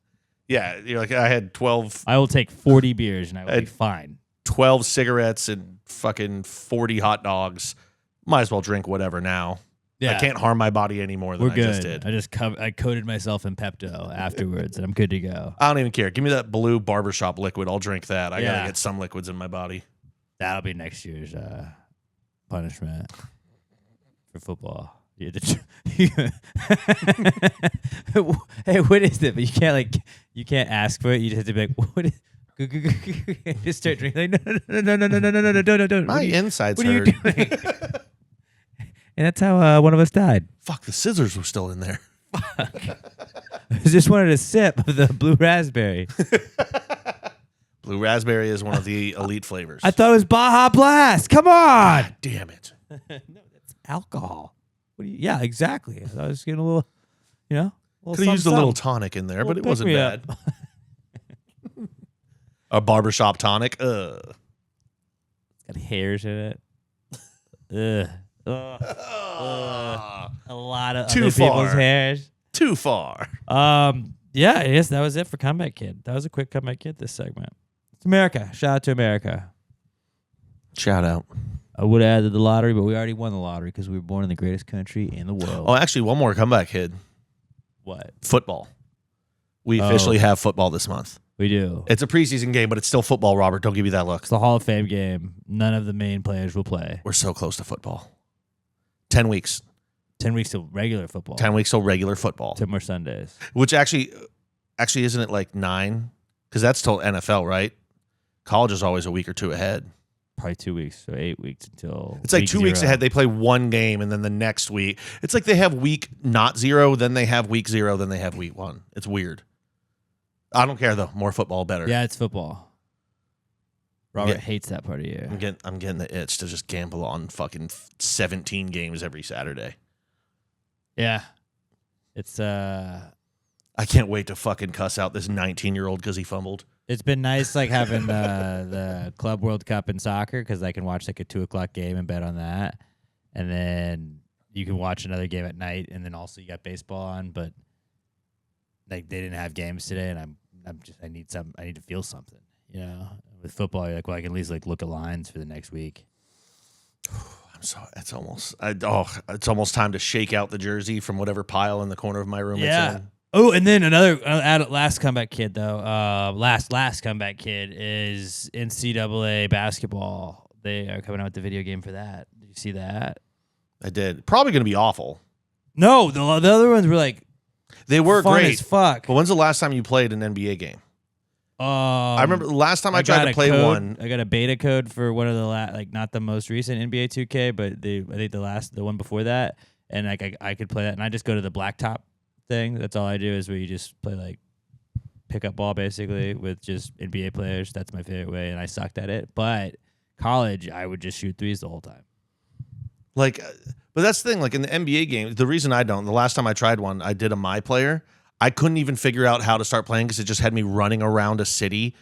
Yeah, you're like, I had 12 I will take 40 beers and I will be fine. 12 cigarettes and fucking 40 hot dogs. Might as well drink whatever now. Yeah. I can't harm my body any more than We're I good. just did. I coated myself in Pepto afterwards, and I'm good to go. I don't even care. Give me that blue barbershop liquid. I'll drink that. I got Yeah. to get some liquids in my body. That'll be next year's punishment for football. Hey, what is it? But you can't ask for it. You just have to be like, what is? Just start drinking. Like, no. My insides What are you hurt. doing? And that's how one of us died. Fuck, the scissors were still in there. I just wanted a sip of the blue raspberry. Blue raspberry is one of the elite flavors. I thought it was Baja Blast. Come on. God damn it. No, that's alcohol. What do you? Yeah, exactly. I was getting a little, you know, Could have used a little tonic in there, but it wasn't bad. Up. A barbershop tonic. Got hairs in it. A lot of Too other far. people's hairs. Too far. Yeah, I guess that was it for Comeback Kid. That was a quick Comeback Kid, this segment. It's America. Shout out to America. Shout out. I would have added the lottery, but we already won the lottery because we were born in the greatest country in the world. Oh, actually, one more comeback, kid. What? Football. We officially have football this month. We do. It's a preseason game, but it's still football, Robert. Don't give me that look. It's the Hall of Fame game. None of the main players will play. We're so close to football. 10 weeks. 10 weeks till regular football. 10 weeks till regular football. 10 more Sundays. Which actually isn't it like 9? Because that's till NFL, right? College is always a week or two ahead. Probably 2 weeks, so 8 weeks until. It's like week 2 weeks 0. ahead. They play one game, and then the next week. It's like they have week not 0, then they have week 0, then they have week 1. It's weird. I don't care, though. More football, better. Yeah, it's football. Robert hates that part of you. I'm getting the itch to just gamble on fucking 17 games every Saturday. Yeah. It's I can't wait to fucking cuss out this 19-year-old because he fumbled. It's been nice, like having the Club World Cup in soccer because I can watch like a 2:00 game and bet on that, and then you can watch another game at night, and then also you got baseball on. But like they didn't have games today, and I need to feel something, you know. With football, you're like, well, I can at least like look at lines for the next week. It's almost time to shake out the jersey from whatever pile in the corner of my room it's in. Oh, and then another last comeback kid though. Last comeback kid is NCAA basketball. They are coming out with the video game for that. Did you see that? I did. Probably going to be awful. No, the other ones were like they were fun great as fuck. But when's the last time you played an NBA game? I remember the last time I tried to play one. I got a beta code for one of the not the most recent NBA 2K, but I think the one before that, and like I could play that, and I just go to the blacktop thing. That's all I do is where you just play like pickup ball basically with just NBA players. That's my favorite way, and I sucked at it. But college, I would just shoot threes the whole time. Like, but that's the thing. Like in the NBA game, the reason I don't. The last time I tried one, I did a My Player. I couldn't even figure out how to start playing because it just had me running around a city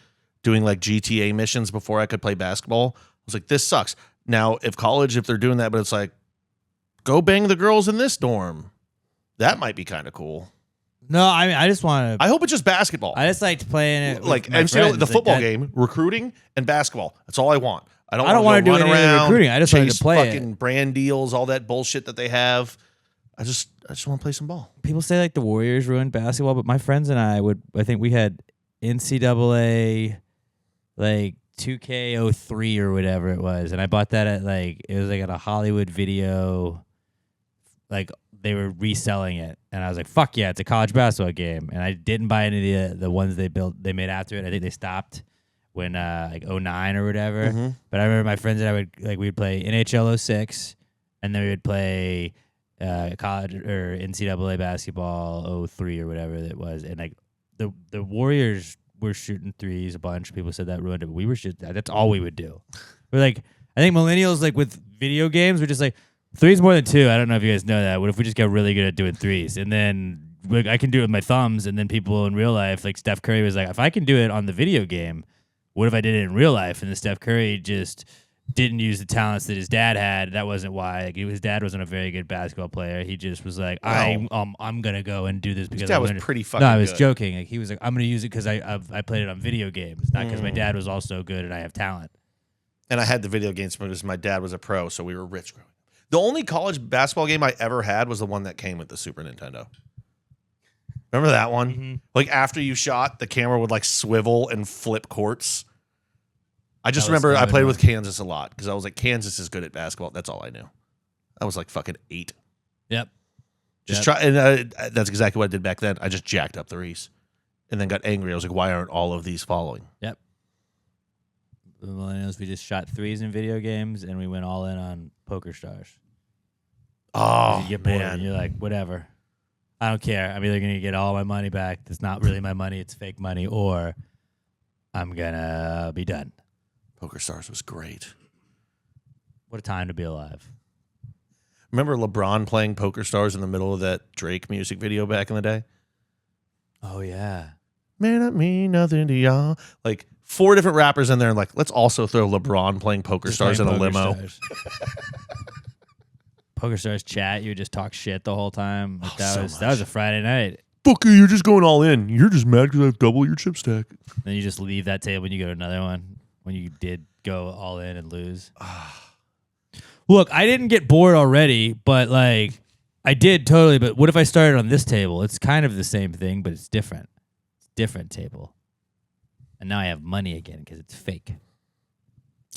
doing like GTA missions before I could play basketball. I was like, this sucks. Now, if they're doing that, but it's like, go bang the girls in this dorm. That might be kind of cool. No, I mean, I just want to. I hope it's just basketball. I just liked playing it. Like my NCAA, friends. the football game, recruiting, and basketball. That's all I want. I don't want to do run any around, recruiting. I just wanted chase to play fucking it. brand deals, all that bullshit that they have. I just want to play some ball. People say like the Warriors ruined basketball, but my friends and I think we had NCAA like 2K03 or whatever it was, and I bought that at at a Hollywood Video, like they were reselling it, and I was like, fuck yeah, it's a college basketball game, and I didn't buy any of the ones they made after it. I think they stopped when like 09 or whatever. Mm-hmm. But I remember my friends and I we'd play NHL 06, and then we would play college or NCAA basketball 03 or whatever it was, and like the Warriors were shooting threes a bunch. People said that ruined it, but we were shooting that. That's all we would do. We're like, I think millennials like with video games, we're just like threes more than two. I don't know if you guys know that. What if we just got really good at doing threes, and then like, I can do it with my thumbs, and then people in real life, like Steph Curry was like, if I can do it on the video game, what if I did it in real life? And then Steph Curry just didn't use the talents that his dad had. That wasn't why. Like, his dad wasn't a very good basketball player. He just was like, I'm gonna go and do this because His dad was pretty fucking No, I was good. joking. Like, he was like, I'm gonna use it because I played it on video games, not because my dad was also good and I have talent. And I had the video games because my dad was a pro, so we were rich growing up. The only college basketball game I ever had was the one that came with the Super Nintendo. Remember that one? Mm-hmm. Like after you shot, the camera would like swivel and flip courts. I just That was remember I fun, played man. with Kansas a lot because I was like, Kansas is good at basketball. That's all I knew. I was like fucking 8. Yep. Just Yep. try, and that's exactly what I did back then. I just jacked up threes, and then got angry. I was like, why aren't all of these following? Yep. The millennials, we just shot threes in video games and we went all in on Poker Stars. Oh You get bored and man, you're like, whatever. I don't care. I'm either gonna get all my money back. That's not really my money. It's fake money, or I'm gonna be done. Poker Stars was great. What a time to be alive. Remember LeBron playing Poker Stars in the middle of that Drake music video back in the day? Oh yeah. May not mean nothing to y'all. Like 4 different rappers in there, and like, let's also throw LeBron playing Poker Stars in a limo. Poker Stars chat. You would just talk shit the whole time. Like, that was a Friday night. Fuck you, you're just going all in. You're just mad because I have double your chip stack. Then you just leave that table and you go to another one when you did go all in and lose. Look, I didn't get bored already, but like I did totally. But what if I started on this table? It's kind of the same thing, but it's different. It's a different table. And now I have money again because it's fake.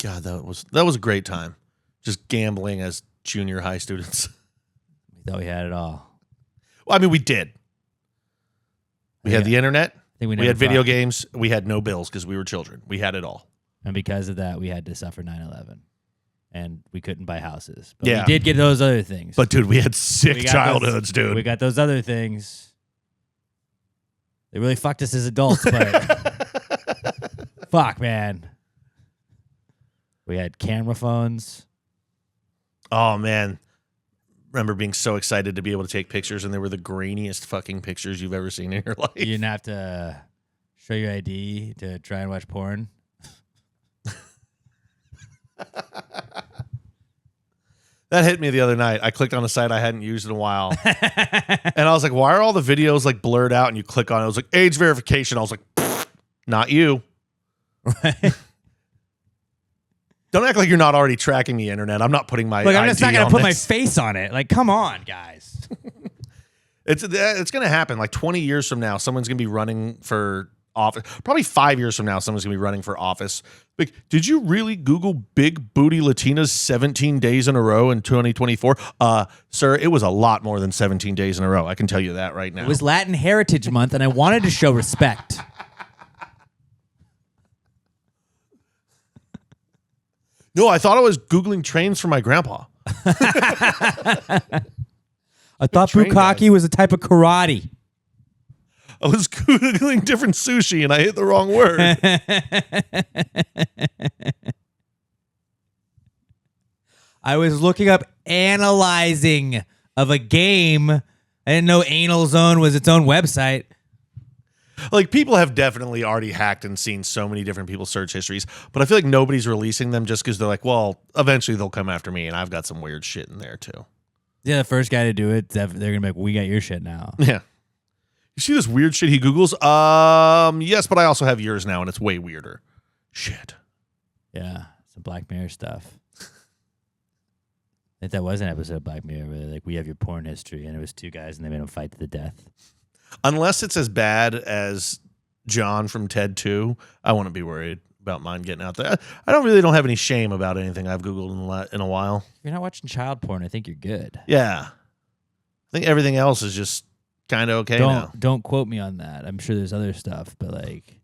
God, that was a great time. Just gambling as junior high students. We thought we had it all. Well, I mean, we did. We had the internet. I think we had video games. We had no bills because we were children. We had it all. And because of that, we had to suffer 9/11. And we couldn't buy houses. But yeah. we did get those other things. But, dude, we had sick childhoods, dude. We got those other things. They really fucked us as adults, but fuck, man. We had camera phones. Oh, man. Remember being so excited to be able to take pictures, and they were the grainiest fucking pictures you've ever seen in your life. You didn't have to show your ID to try and watch porn. That hit me the other night. I clicked on a site I hadn't used in a while. And I was like, why are all the videos like blurred out? And you click on it. It was like age verification. I was like, not you. Right. Don't act like you're not already tracking the internet. I'm not putting my Look, I'm just not going to put my this. face on it. Like, come on, guys. It's going to happen. Like 20 years from now, someone's going to be running for office. Probably 5 years from now, someone's going to be running for office. Like, did you really Google big booty Latinas 17 days in a row in 2024? Sir, it was a lot more than 17 days in a row. I can tell you that right now. It was Latin Heritage Month, and I wanted to show respect. No, I thought I was Googling trains for my grandpa. I thought train bukkake was a type of karate. I was Googling different sushi and I hit the wrong word. I was looking up analyzing of a game. I didn't know Anal Zone was its own website. Like, people have definitely already hacked and seen so many different people's search histories, but I feel like nobody's releasing them just because they're like, well, eventually they'll come after me, and I've got some weird shit in there too. Yeah, the first guy to do it, they're going to be like, we got your shit now. Yeah. You see this weird shit he Googles? Yes, but I also have yours now, and it's way weirder. Shit. Yeah, some Black Mirror stuff. I think that was an episode of Black Mirror where they're like, we have your porn history, and it was 2 guys, and they made them fight to the death. Unless it's as bad as John from Ted 2, I wouldn't be worried about mine getting out there. I don't have any shame about anything I've Googled in a while. If you're not watching child porn, I think you're good. Yeah. I think everything else is just kind of okay now. Don't quote me on that. I'm sure there's other stuff, but like...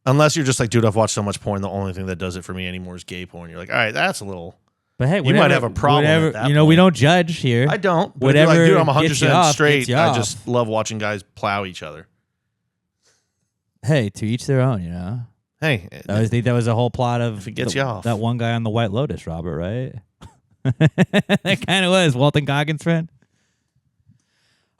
Unless you're just like, dude, I've watched so much porn, the only thing that does it for me anymore is gay porn. You're like, all right, that's a little... But hey, you might have a problem at that we don't judge here. I don't. But Whatever, if you're like, dude, I'm gets you 100% off, straight. gets you I off. just love watching guys plow each other. Hey, to each their own, you know? Hey. I think that was a whole plot of If it gets you off. That one guy on the White Lotus, Robert, right? That kind of was Walton Goggins' friend.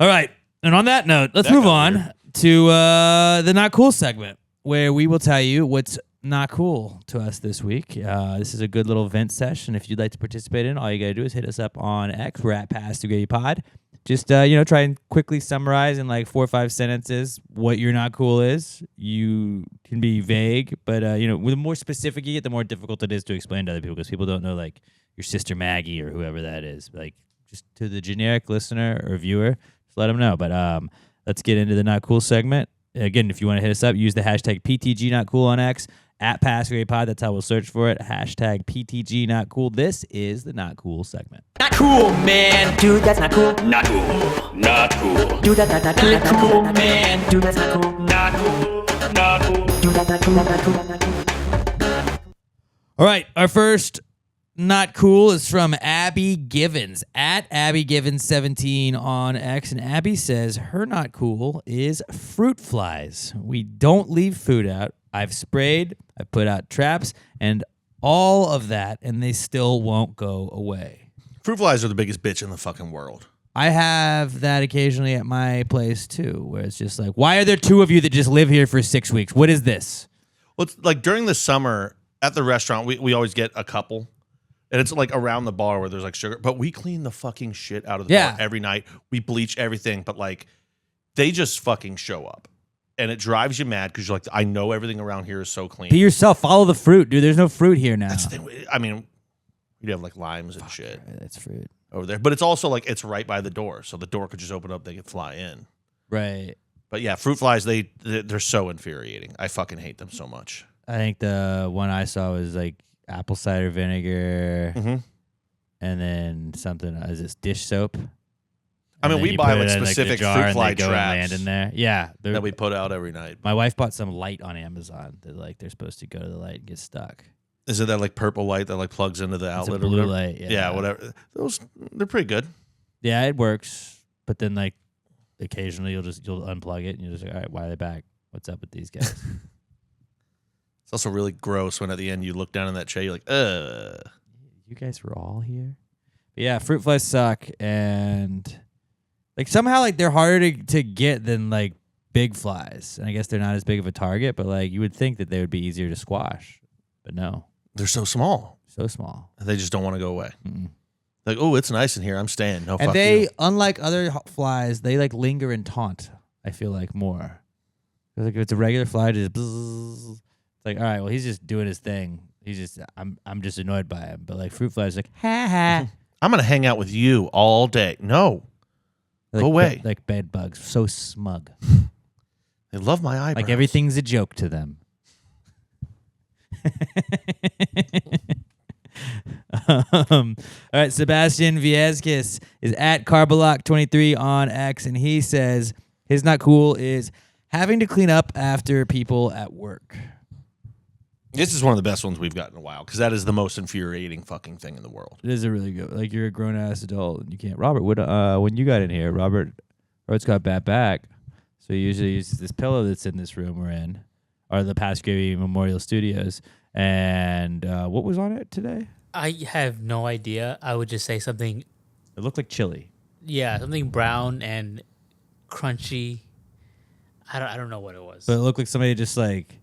All right. And on that note, let's move on to the Not Cool segment, where we will tell you what's not cool to us this week. This is a good little vent session. If you'd like to participate in, all you got to do is hit us up on X. We're at Pass to Grady Pod. Just, try and quickly summarize in like 4 or 5 sentences what your not cool is. You can be vague, but, the more specific you get, the more difficult it is to explain to other people because people don't know, like, your sister Maggie or whoever that is. Like, just to the generic listener or viewer, just let them know. But let's get into the not cool segment. Again, if you want to hit us up, use the hashtag PTG not cool on X. At Pass Grade Pod, that's how we'll search for it. Hashtag PTG not cool. This is the not cool segment. Not cool, man. Dude, that's not cool. Not cool. Not cool. Dude, that's not cool, man. Dude, that's not cool. Not cool. Not cool. Dude, that's not cool. Not cool. Not cool. All right, our first not cool is from Abby Givens at Abby Givens 17 on X, and Abby says her not cool is fruit flies. We don't leave food out. I've sprayed, I've put out traps, and all of that, and they still won't go away. Fruit flies are the biggest bitch in the fucking world. I have that occasionally at my place too, where it's just like, why are there two of you that just live here for 6 weeks? What is this? Well, it's like during the summer at the restaurant, we always get a couple. And it's like around the bar where there's like sugar. But we clean the fucking shit out of the bar every night. We bleach everything. But like, they just fucking show up. And it drives you mad because you're like, I know everything around here is so clean. Be yourself. Follow the fruit, dude. There's no fruit here now. That's the thing. I mean, you'd have like limes and shit That's fruit. over there. But it's also like it's right by the door. So the door could just open up. They could fly in. Right. But yeah, fruit flies, they're so infuriating. I fucking hate them so much. I think the one I saw was like apple cider vinegar and then something. Is this dish soap? I mean, And then we you buy put like it in, specific a jar fruit and fly they go and land traps in there. Yeah. that we put out every night. My wife bought some light on Amazon that like they're supposed to go to the light and get stuck. Is it that like purple light that like plugs into the It's a outlet? blue or whatever? light. Yeah, whatever. Those they're pretty good. Yeah, it works. But then like occasionally you'll unplug it and you're just like, all right, why are they back? What's up with these guys? It's also really gross when at the end you look down in that tray, you're like, ugh. You guys were all here? But yeah, fruit flies suck, and like somehow like they're harder to get than like big flies. And I guess they're not as big of a target, but like you would think that they would be easier to squash. But no. They're so small. So small. They just don't want to go away. Mm-mm. Like, oh, it's nice in here. I'm staying. No, And fuck they, you. unlike other flies, they like linger and taunt, I feel like, more. Like if it's a regular fly, just bzzz, it's like, all right, well, he's just doing his thing. He's just, I'm just annoyed by him. But like fruit flies, like, ha ha. I'm going to hang out with you all day. No. Like, Go away. Like bed bugs, so smug. They love my eyebrows. Like everything's a joke to them. All right, Sebastian Viescas is at Carbalock23 on X, and he says his not cool is having to clean up after people at work. This is one of the best ones we've got in a while because that is the most infuriating fucking thing in the world. It is a really good. Like you're a grown ass adult and you can't. Robert, when you got in here, Robert's got bad back, so he usually uses this pillow that's in this room we're in, or the Past Gravy Memorial Studios. And what was on it today? I have no idea. I would just say something. It looked like chili. Yeah, something brown and crunchy. I don't know what it was. But it looked like somebody just like,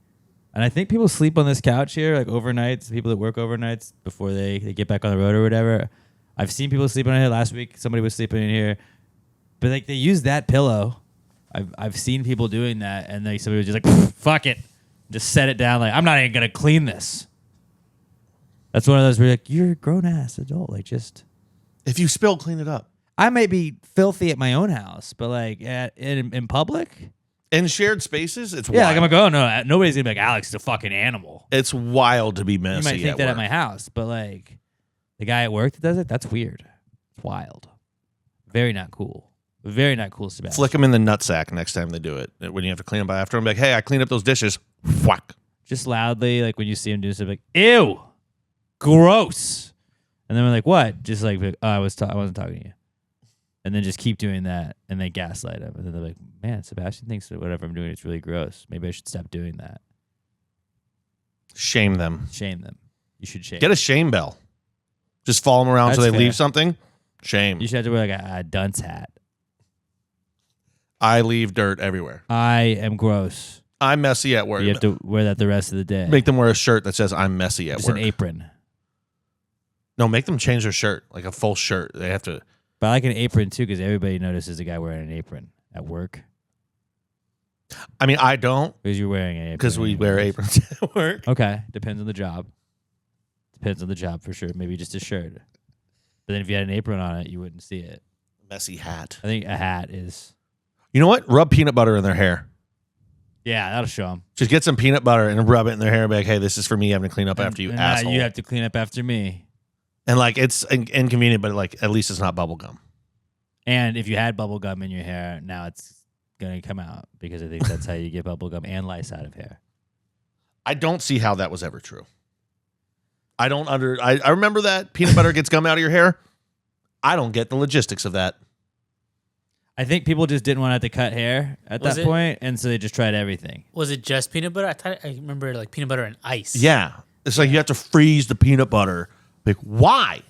and I think people sleep on this couch here like overnights. People that work overnights before they get back on the road or whatever. I've seen people sleeping on here. Last week somebody was sleeping in here, but like they use that pillow. I've seen people doing that, and like somebody was just like, fuck it, just set it down. Like I'm not even gonna clean this. That's one of those where you're like, you're a grown ass adult. Like just, If you spill, clean it up. I might be filthy at my own house, but like in public. In shared spaces, it's Yeah, wild. like I'm like, oh no, nobody's gonna be like, Alex is a fucking animal. It's wild to be messy. You might think at that work. at my house, but like the guy at work that does it, that's weird. It's wild. Very not cool. Very not cool, Sebastian. Flick them in the nutsack next time they do it. When you have to clean them by after, I'm like, hey, I cleaned up those dishes. Whack. Just loudly, like when you see him do something, like, ew, gross. And then we're like, what? Just like, oh, I wasn't talking to you. And then just keep doing that, and then gaslight him. And then they're like, man, Sebastian thinks that whatever I'm doing is really gross. Maybe I should stop doing that. Shame them. Shame them. You should shame. Get a shame bell. Just follow them around so That's they fair. leave something. Shame. You should have to wear like a dunce hat. I leave dirt everywhere. I am gross. I'm messy at work. You have to wear that the rest of the day. Make them wear a shirt that says I'm messy at Just work. an apron. No, make them change their shirt, like a full shirt. They have to. But I like an apron too, because everybody notices a guy wearing an apron at work. I mean, I don't Because you're wearing an apron. because we wear anyways. aprons at work. Okay, depends on the job. Depends on the job for sure. Maybe just a shirt. But then if you had an apron on it, you wouldn't see it. Messy hat. I think a hat is. You know what? Rub peanut butter in their hair. Yeah, that'll show them. Just get some peanut butter and rub it in their hair and be like, hey, this is for me having to clean up after you, asshole. You have to clean up after me. And like, it's inconvenient, but like, at least it's not bubble gum. And if you had bubble gum in your hair, now it's going to come out because I think that's how you get bubble gum and lice out of hair. I don't see how that was ever true. I remember that peanut butter gets gum out of your hair. I don't get the logistics of that. I think people just didn't want to have to cut hair at Was that it- point, and so they just tried everything. Was it just peanut butter? I remember like peanut butter and ice. Yeah. It's like you have to freeze the peanut butter. Like, why?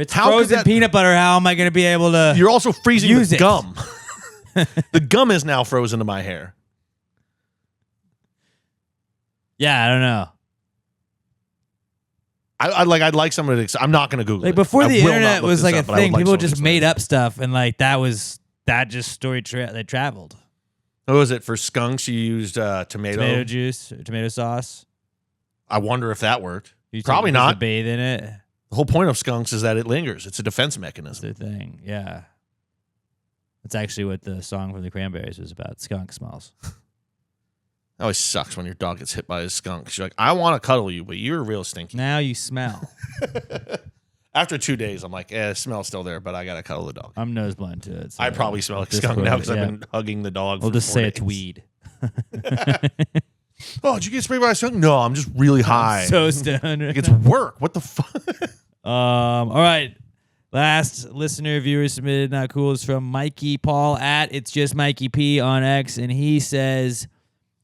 If it's How could frozen that- peanut butter, how am I going to be able to? You're also freezing Use the it. gum. The gum is now frozen to my hair. Yeah, I don't know. I'd like somebody to. I'm not going to Google Like it. before I the will not internet look was this like a up, but I would thing, like people someone to just explain made it. up stuff, and like that just story that traveled. What was it for skunks? You used Tomato juice, or tomato sauce. I wonder if that worked. You Probably take- you not. bathe in it. The whole point of skunks is that it lingers. It's a defense mechanism. That's the thing. Yeah, that's actually what the song from the Cranberries was about. Skunk smells. It always sucks when your dog gets hit by a skunk. 'Cause you're like, I want to cuddle you, but you're real stinky. Now you smell. After 2 days, I'm like, the smell's still there, but I got to cuddle the dog. I'm nose blind to it. So I probably smell like at this skunk now point, because yeah. I've been hugging the dog We'll for just 4 say it's days. weed. Oh, did you get sprayed by a skunk? No, I'm just really high. So stoned. Like, it's work. What the fuck? All right. Last listener viewer submitted not cool is from Mikey Paul at It's Just Mikey P on X, and he says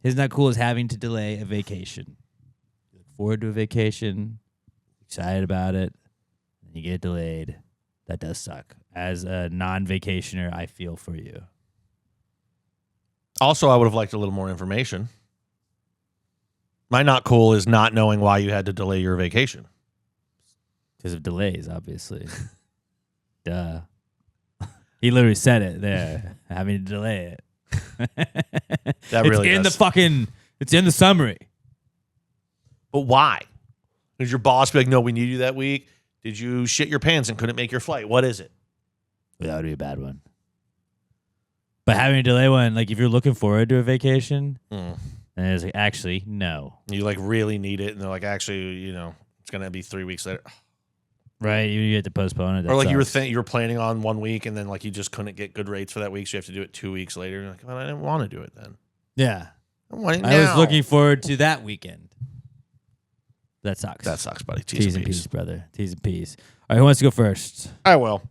his not cool is having to delay a vacation. Look forward to a vacation, excited about it, and you get delayed. That does suck. As a non-vacationer, I feel for you. Also, I would have liked a little more information. My not cool is not knowing why you had to delay your vacation. Because of delays, obviously. Duh. He literally said it there, having to delay it. That really it's in does. it's in the summary. But why? Did your boss be like, no, we need you that week? Did you shit your pants and couldn't make your flight? What is it? Well, that would be a bad one. But having to delay one, like if you're looking forward to a vacation, and it's like, actually, no. You like really need it, and they're like, actually, it's gonna be 3 weeks later. Right? You get to postpone it. That Or like sucks. you were planning on 1 week, and then like you just couldn't get good rates for that week, so you have to do it 2 weeks later. You're like, well, I didn't want to do it then. Yeah. I want it I was now. looking forward to that weekend. That sucks. That sucks, buddy. T's and P's, brother. T's and P's. All right, who wants to go first? I will.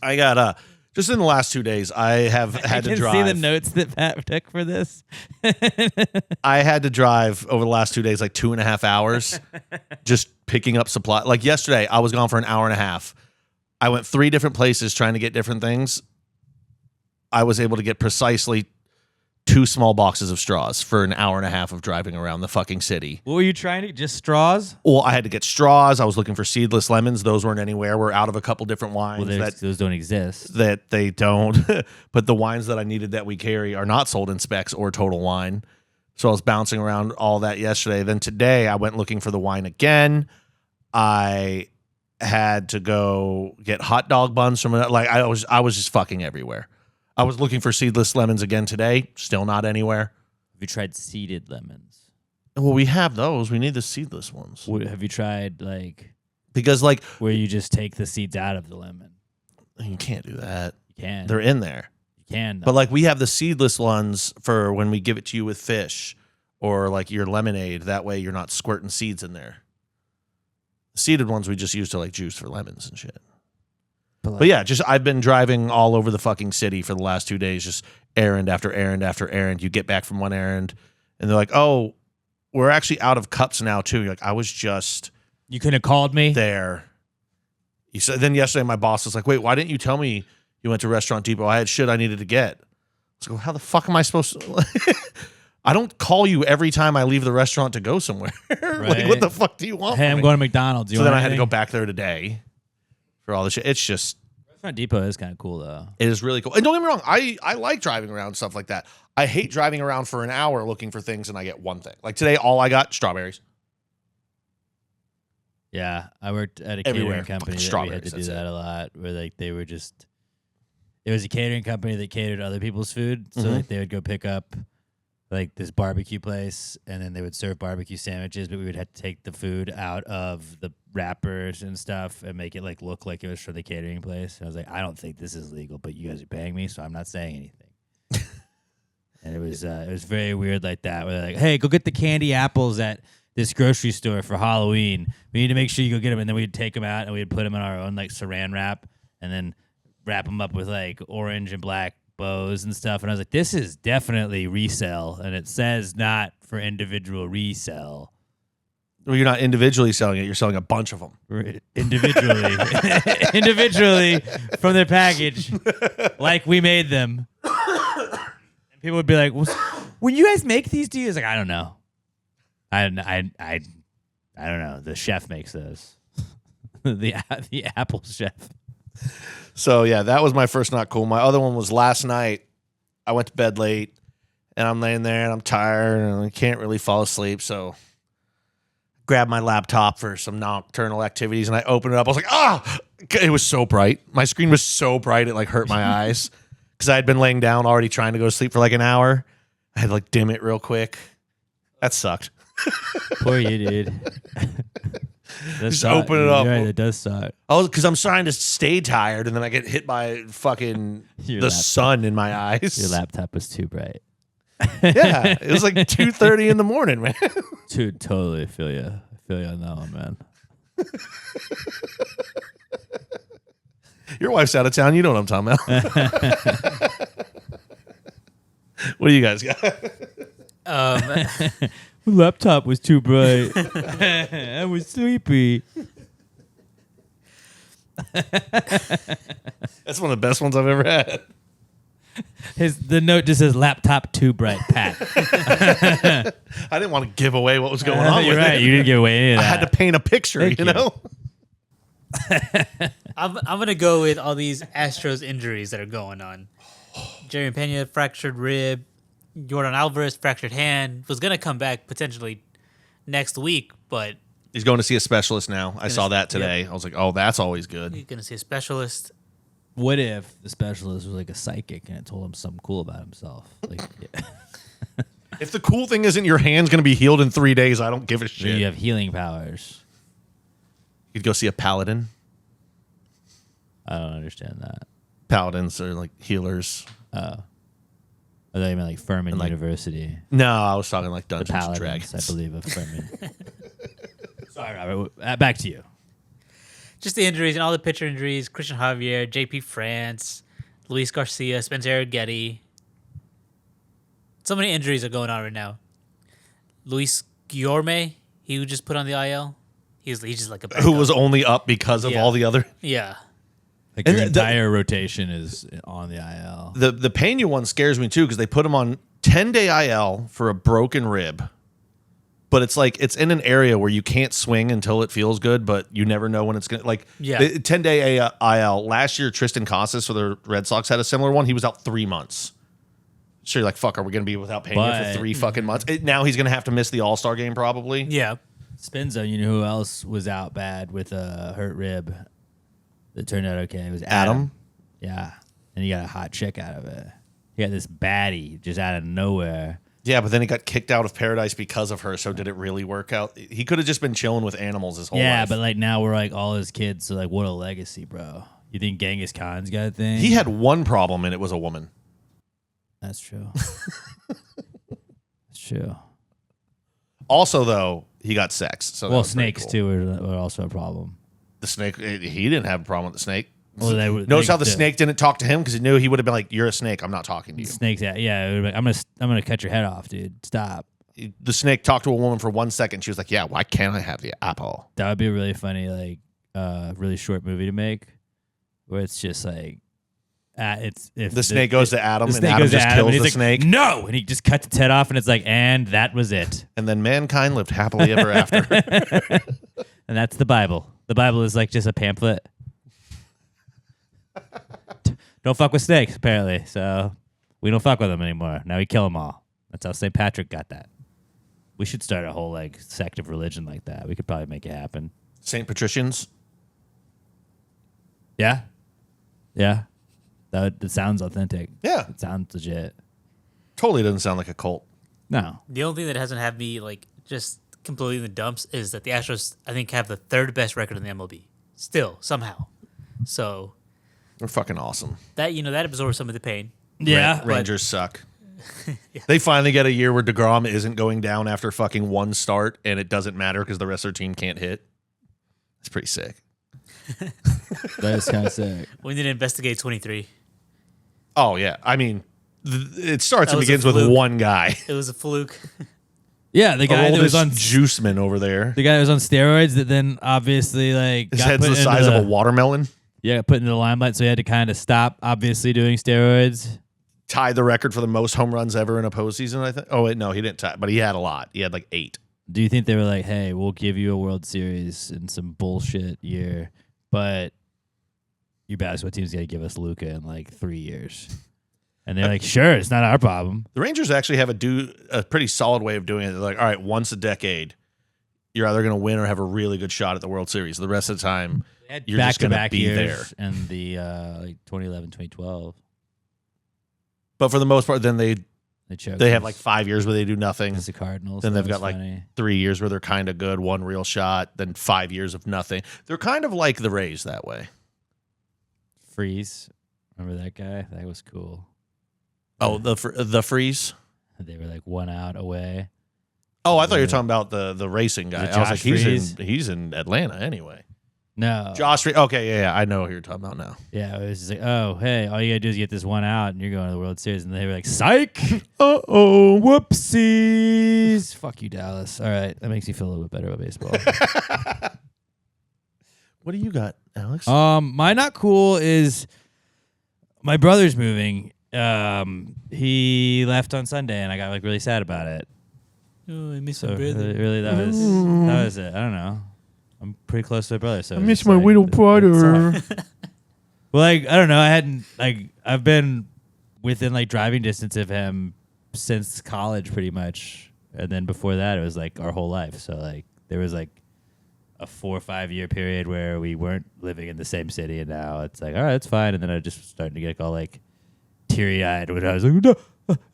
I got just in the last 2 days, I have had to I can drive. see the notes that Pat took for this. I had to drive over the last 2 days like 2.5 hours just picking up supply. Like yesterday, I was gone for an hour and a half. I went 3 different places trying to get different things. I was able to get precisely 2 small boxes of straws for an hour and a half of driving around the fucking city. What were you trying to? Just straws? Well, I had to get straws. I was looking for seedless lemons. Those weren't anywhere. We're out of a couple different wines Well, those don't exist. that they don't. But the wines that I needed that we carry are not sold in Specs or Total Wine. So I was bouncing around all that yesterday. Then today I went looking for the wine again. I had to go get hot dog buns from I was just fucking everywhere. I was looking for seedless lemons again today. Still not anywhere. Have you tried seeded lemons? Well, we have those. We need the seedless ones. Have you tried like Because like where you just take the seeds out of the lemon? you can't do that. You can. They're in there. You can. But like we have the seedless ones for when we give it to you with fish or like your lemonade. That way you're not squirting seeds in there. The seeded ones we just use to like juice for lemons and shit. But yeah, just I've been driving all over the fucking city for the last 2 days, just errand after errand after errand. You get back from one errand and they're like, oh, we're actually out of cups now too. You're like, I was just you couldn't have called me. there. You said then yesterday my boss was like, wait, why didn't you tell me you went to Restaurant Depot? I had shit I needed to get. I was like, how the fuck am I supposed to I don't call you every time I leave the restaurant to go somewhere. Like, Right. what the fuck do you want? Hey, from I'm me? going to McDonald's. You So want then I had to go anything? back there today for all the shit. It's just Restaurant Depot is kind of cool though. it is really cool. And don't get me wrong, I like driving around and stuff like that. I hate driving around for an hour looking for things and I get one thing. Like today, all I got strawberries. Yeah, I worked at a Everywhere. catering company Fucking that we had to strawberries, do that's that a lot. Where like they were just, it was a catering company that catered other people's food. So Mhm. like they would go pick up like this barbecue place, and then they would serve barbecue sandwiches, but we would have to take the food out of the wrappers and stuff and make it like look like it was from the catering place. And I was like, I don't think this is legal, but you guys are paying me, so I'm not saying anything. And it was very weird like that. Where they're like, hey, go get the candy apples at this grocery store for Halloween. We need to make sure you go get them. And then we'd take them out and we'd put them in our own like saran wrap and then wrap them up with like orange and black bows and stuff. And I was like, this is definitely resell. And it says not for individual resell. Well, you're not individually selling it. You're selling a bunch of them. Individually. Individually from their package, like we made them. And people would be like, well, when you guys make these, do you? It's like, I don't know. I don't know. The chef makes those. the Apple chef. So, yeah, that was my first not cool. My other one was last night. I went to bed late, and I'm laying there, and I'm tired, and I can't really fall asleep, so grabbed my laptop for some nocturnal activities, and I opened it up. I was like, ah! It was so bright. My screen was so bright, it, like, hurt my eyes, because I had been laying down already trying to go to sleep for, like, an hour. I had to, like, dim it real quick. That sucked. Poor you, dude. Just open it up. Right, it does suck. Oh, because I'm trying to stay tired, and then I get hit by fucking sun in my eyes. Your laptop was too bright. Yeah, it was like 2:30 in the morning, man. Dude, totally feel you. I feel you on that one, man. Your wife's out of town. You know what I'm talking about. What do you guys got? My laptop was too bright. I was sleepy. That's one of the best ones I've ever had. The note just says laptop too bright, Pat. I didn't want to give away what was going on You're with right. it. You didn't give away any of I that. had to paint a picture, Thank you you. know? I'm gonna go with all these Astros injuries that are going on. Jerry Pena fractured rib. Jordan Alvarez fractured hand. Was gonna come back potentially next week, but He's going to see a specialist now. I saw that today. I was like, oh, that's always good. he's gonna see a specialist. What if the specialist was like a psychic and it told him something cool about himself? Like, If the cool thing isn't your hand's going to be healed in 3 days, I don't give a shit. you have healing powers. You'd go see a paladin. I don't understand that. Paladins are like healers. I thought you meant like Furman like- University. No, I was talking like The Dungeons and Paladins, Dragons. I believe, of Furman. Sorry, Robert. Back to you. Just the injuries and all the pitcher injuries. Christian Javier, JP France, Luis Garcia, Spencer Getty. So many injuries are going on right now. Luis Guillorme, he was just put on the IL. He's just like a backup. Who was only up because of Yeah. all the other. Yeah. Like And your the- entire rotation is on the IL. The Pena one scares me too because they put him on 10-day IL for a broken rib. But it's like it's in an area where you can't swing until it feels good, but you never know when it's gonna like. Yeah. 10-day IL last year. Tristan Casas for the Red Sox had a similar one. He was out 3 months. So you're like, fuck, are we gonna be without Pena But- for 3 fucking months? Now he's gonna have to miss the All-Star game probably. Yeah. Spin zone. You know who else was out bad with a hurt rib that turned out okay? It was Adam. Yeah, and he got a hot chick out of it. He got this baddie just out of nowhere. Yeah, but then he got kicked out of paradise because of her. So did it really work out? He could have just been chilling with animals his whole Yeah, life. but like now we're like all his kids. So like, what a legacy, bro. You think Genghis Khan's got a thing? He had one problem, and it was a woman. That's true. That's true. Also, though, he got sex. So that Well, was pretty snakes cool. too are also a problem. The snake, he didn't have a problem with the snake. Well, Notice how the snake didn't talk to him because he knew he would have been like, "You're a snake. I'm not talking to you." Snakes, yeah. It would be like, I'm gonna cut your head off, dude. Stop. The snake talked to a woman for 1 second. She was like, "Yeah, why can't I have the apple?" That would be a really funny, like, really short movie to make, where it's just like, it's if The snake goes to Adam, the and snake Adam goes to just Adam, kills and the he's like, snake, no, and he just cuts its head off, and it's like, and that was it. and then mankind lived happily ever after. And that's the Bible. The Bible is like just a pamphlet. Don't fuck with snakes, apparently. So we don't fuck with them anymore. Now we kill them all. That's how St. Patrick got that. We should start a whole like sect of religion like that. We could probably make it happen. Saint Patricians. Yeah, yeah. That sounds authentic. Yeah, It sounds legit. totally doesn't sound like a cult. No, The only thing that hasn't had me like just completely in the dumps is that the Astros, I think, have the third best record in the MLB. Still, somehow. So They're fucking awesome. that that absorbs some of the pain. yeah. Rangers suck. They finally get a year where DeGrom isn't going down after fucking one start, and it doesn't matter because the rest of their team can't hit. It's pretty sick. That is kind of sick. We need to investigate 23. Oh yeah, I mean, it starts That and was a begins with fluke. one guy. It was a fluke. Yeah, the guy that was on Juiceman over there. the guy that was on steroids that then obviously like His got head's put the into size of a watermelon. Yeah, put into the limelight, so he had to kind of stop obviously doing steroids. Tied the record for the most home runs ever in a postseason, I think. Oh, wait, no, he didn't tie, but he had a lot. He had like 8. Do you think they were like, hey, we'll give you a World Series in some bullshit year, but your basketball team's got to give us Luka in like 3 years? And they're like, sure, it's not our problem. The Rangers actually have a pretty solid way of doing it. They're like, all right, once a decade, you're either going to win or have a really good shot at the World Series. The rest of the time, you're just going to be there. And the like 2011, 2012. But for the most part, then they choked have us like 5 years where they do nothing. against the Cardinals. Then That they've got was like funny. 3 years where they're kind of good, one real shot, then 5 years of nothing. They're kind of like the Rays that way. Freeze. Remember that guy? That was cool. Oh, the freeze. They were like 1 out away. Oh, I thought you were talking about the racing guy. Is it I was like, Josh he's in Atlanta anyway. No. Josh Freeze. Okay, yeah, I know who you're talking about now. Yeah, it was just like, oh, hey, all you got to do is get this 1 out and you're going to the World Series. And they were like, psych. Uh-oh. Whoopsies. Fuck you, Dallas. All right. That makes me feel a little bit better about baseball. What do you got, Alex? My not cool is my brother's moving. He left on Sunday and I got like really sad about it. Oh, I miss So my brother. really that was it. I don't know. I'm pretty close to my brother, so I miss my little brother. Well, like I don't know. I've been within like driving distance of him since college, pretty much, and then before that, it was like our whole life. So like there was like a 4 or 5 year period where we weren't living in the same city, and now it's like all right, it's fine. And then I just starting to get all like teary eyed when I was like, no,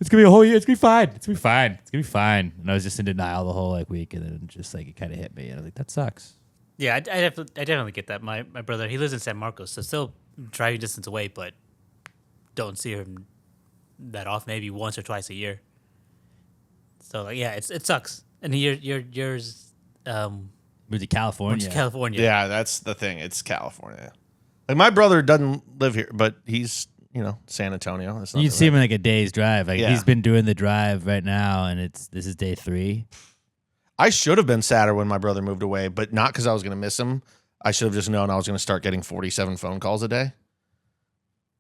it's gonna be a whole year. It's gonna be fine. It's gonna be fine. It's gonna be fine. And I was just in denial the whole like week, and then just like it kind of hit me, and I was like, that sucks. Yeah, I definitely get that. My brother, he lives in San Marcos, so still driving distance away, but don't see him that often, maybe once or twice a year. So like, yeah, it sucks. And yours, Moved to California. went to California. Yeah, that's the thing. It's California. Like my brother doesn't live here, but he's San Antonio. That's not You the see him right- in like a day's drive. Like Yeah. he's been doing the drive right now, and this is day 3. I should have been sadder when my brother moved away, but not because I was going to miss him. I should have just known I was going to start getting 47 phone calls a day.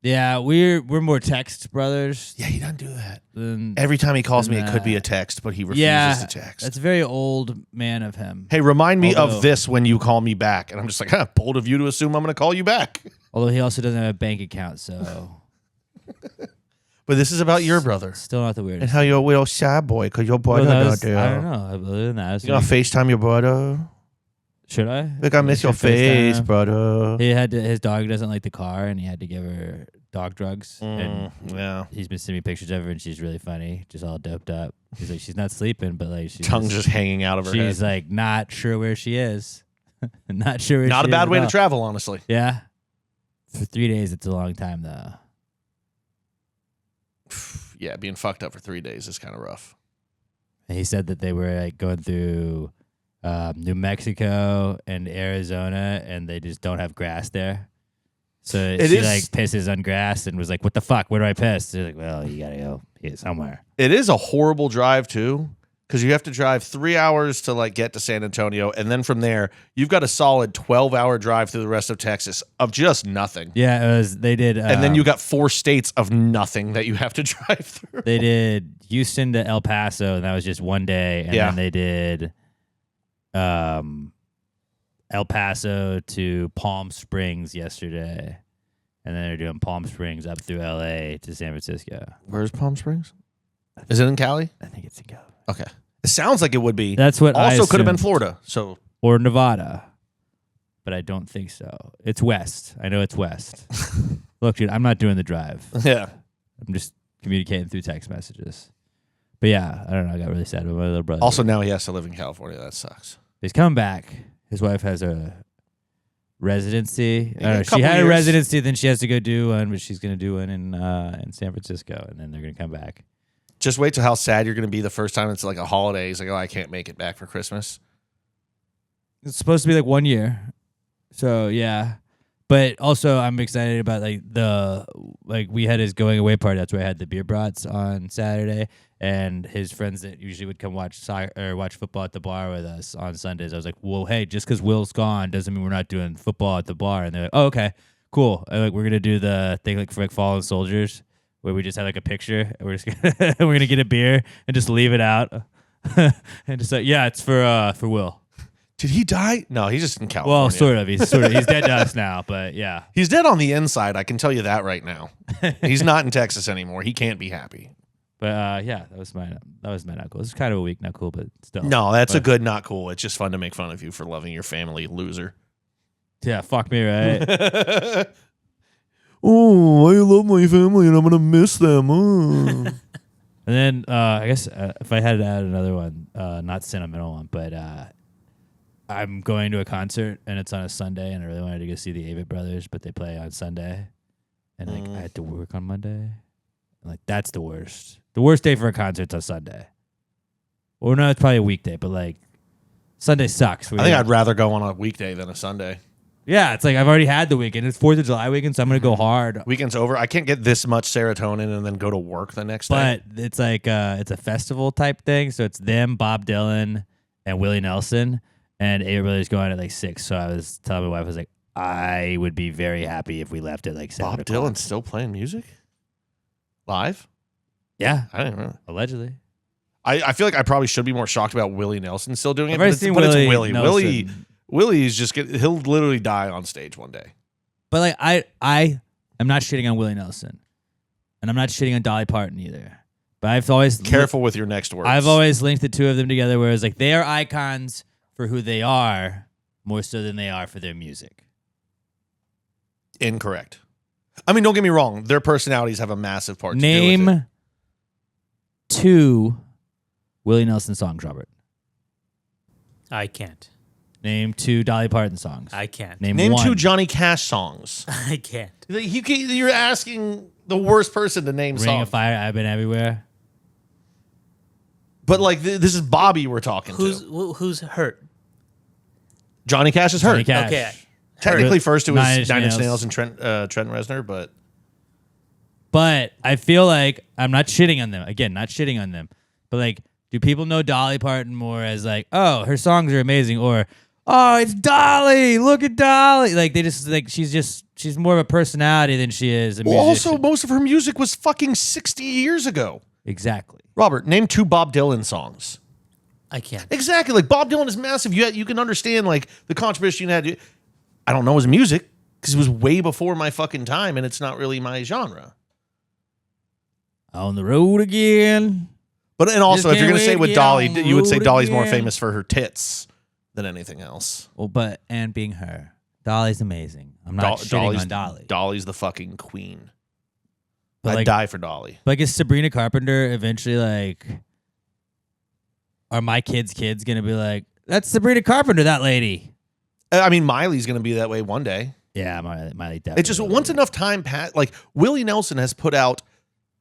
Yeah, we're more text brothers. Yeah, he doesn't do that. Than, Every time he calls me, it could be Nah. a text, but he refuses yeah, to text. that's a very old man of him. Hey, remind me Although- of this when you call me back. And I'm just like, bold of you to assume I'm going to call you back. Although he also doesn't have a bank account, so But this is about your brother. still not the weirdest. And how you're a little shy boy because your brother Well, that not was- there. I don't know. Other than that, You going to FaceTime your brother? should I? Like, I miss your Should FaceTime face, him? brother. He had to, his dog doesn't like the car, and he had to give her dog drugs. And Yeah. he's been sending me pictures of her, and she's really funny, just all doped up. He's like, she's not sleeping, but like she's Tongue's just hanging out of her she's head. like not sure where she is. Not sure where Not she a bad is way at to all. travel, honestly. Yeah. For 3 days, it's a long time, though. Yeah, being fucked up for 3 days is kind of rough. And he said that they were like going through New Mexico and Arizona, and they just don't have grass there. So It she is- like pisses on grass and was like, "What the fuck? Where do I piss?" They're like, "Well, you gotta go somewhere." It is a horrible drive, too, because you have to drive 3 hours to like get to San Antonio. And then from there, you've got a solid 12-hour drive through the rest of Texas of just nothing. Yeah, it was. They did, And then you got 4 states of nothing that you have to drive through. they did Houston to El Paso, and that was just one day. And Yeah. then they did El Paso to Palm Springs yesterday, and then they're doing Palm Springs up through LA to San Francisco. Where's Palm Springs? Is it in Cali? I think it's in California. Okay. It sounds like it would be. That's what I Also could have been assumed. Florida. So Or Nevada, but I don't think so. It's west. I know it's west. Look, dude, I'm not doing the drive. yeah. I'm just communicating through text messages. But yeah, I don't know. I got really sad about my little brother. Also, now he has to live in California. That sucks. he's coming back. His wife has a residency. I don't know. a She couple had a years. residency, then she has to go do one, but she's going to do one in San Francisco, and then they're going to come back. Just wait till how sad you're going to be the first time it's like a holiday. He's like, oh, I can't make it back for Christmas. It's supposed to be like 1 year. So, yeah. But also, I'm excited about we had his going away party. That's where I had the beer brats on Saturday, and his friends that usually would come watch soccer or watch football at the bar with us on Sundays. I was like, well, hey, just because Will's gone doesn't mean we're not doing football at the bar. And they're like, oh, okay, cool. And, we're gonna do the thing for fallen soldiers where we just have a picture. And we're just we're gonna get a beer and just leave it out, and just it's for Will. Did he die? No, he's just in California. Well, sort of. He's dead to us now, but yeah. He's dead on the inside. I can tell you that right now. He's not in Texas anymore. He can't be happy. But that was my not cool. It's kind of a weak not cool, but still. No, that's a good not cool. It's just fun to make fun of you for loving your family, loser. Yeah, fuck me, right? Oh, I love my family and I'm gonna miss them. And then I guess if I had to add another one, not sentimental one, but I'm going to a concert and it's on a Sunday, and I really wanted to go see the Avett Brothers, but they play on Sunday, and I had to work on Monday. And, that's the worst. The worst day for a concert's on Sunday. Or no, it's probably a weekday, but Sunday sucks. I think I'd rather go on a weekday than a Sunday. Yeah, it's I've already had the weekend. It's 4th of July weekend, so I'm gonna go hard. Weekend's over. I can't get this much serotonin and then go to work the next day. But it's it's a festival type thing, so it's them, Bob Dylan, and Willie Nelson. And Avett Brothers going at 6, so I was telling my wife, I was like, I would be very happy if we left at 7 Bob o'clock. Dylan's still playing music? Live? Yeah. I didn't really. Allegedly. I feel like I probably should be more shocked about Willie Nelson still doing it, I've but already it's seen Willie. Willie Nelson. Willie's just he'll literally die on stage one day. But I am not shitting on Willie Nelson. And I'm not shitting on Dolly Parton either. But I've always Careful with your next words. I've always linked the two of them together, whereas they are icons for who they are more so than they are for their music. Incorrect. I mean, don't get me wrong. Their personalities have a massive part to do with it. Name 2 Willie Nelson songs, Robert. I can't. Name 2 Dolly Parton songs. I can't. Name 1. 2 Johnny Cash songs. I can't. You're asking the worst person to name Ring songs. of Fire, I've Been Everywhere. But this is Bobby we're talking to. Who's hurt? Johnny Cash is hurt. Johnny Cash. Okay. Technically, first it was Nine Inch Nine Inch Nails. Nails and Trent Reznor, but But I feel like I'm not shitting on them. Again, not shitting on them. But do people know Dolly Parton more as oh, her songs are amazing, or oh, it's Dolly, look at Dolly. They just she's more of a personality than she is a musician. also most of her music was fucking 60 years ago. Exactly. Robert, name 2 Bob Dylan songs. I can't. Exactly. Bob Dylan is massive. You can understand the contribution you had. I don't know his music because it was way before my fucking time, and it's not really my genre. On the road again. But and also, Just if you're can't gonna say wait with to get Dolly, on the you would say road Dolly's more again. famous for her tits than anything else. Well, and being her. Dolly's amazing. I'm not shitting on Dolly. Dolly's the fucking queen. But I'd die for Dolly. Is Sabrina Carpenter eventually are my kids' gonna be that's Sabrina Carpenter, that lady? I mean, Miley's gonna be that way one day. Yeah, Miley definitely. It's just once enough time passed. Willie Nelson has put out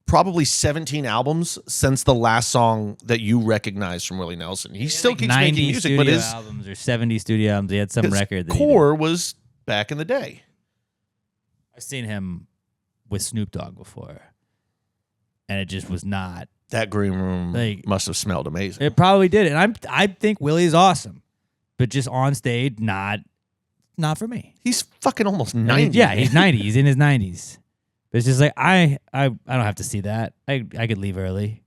probably 17 albums since the last song that you recognize from Willie Nelson. He still keeps making music, but his albums or 70 studio albums. He had some record. That core was back in the day. I've seen him with Snoop Dogg before, and it just was not. That green room must have smelled amazing. It probably did, and I think Willie's awesome, but just on stage, not for me. He's fucking almost 90. Yeah, he's 90. He's in his 90s. But it's just I don't have to see that. I could leave early.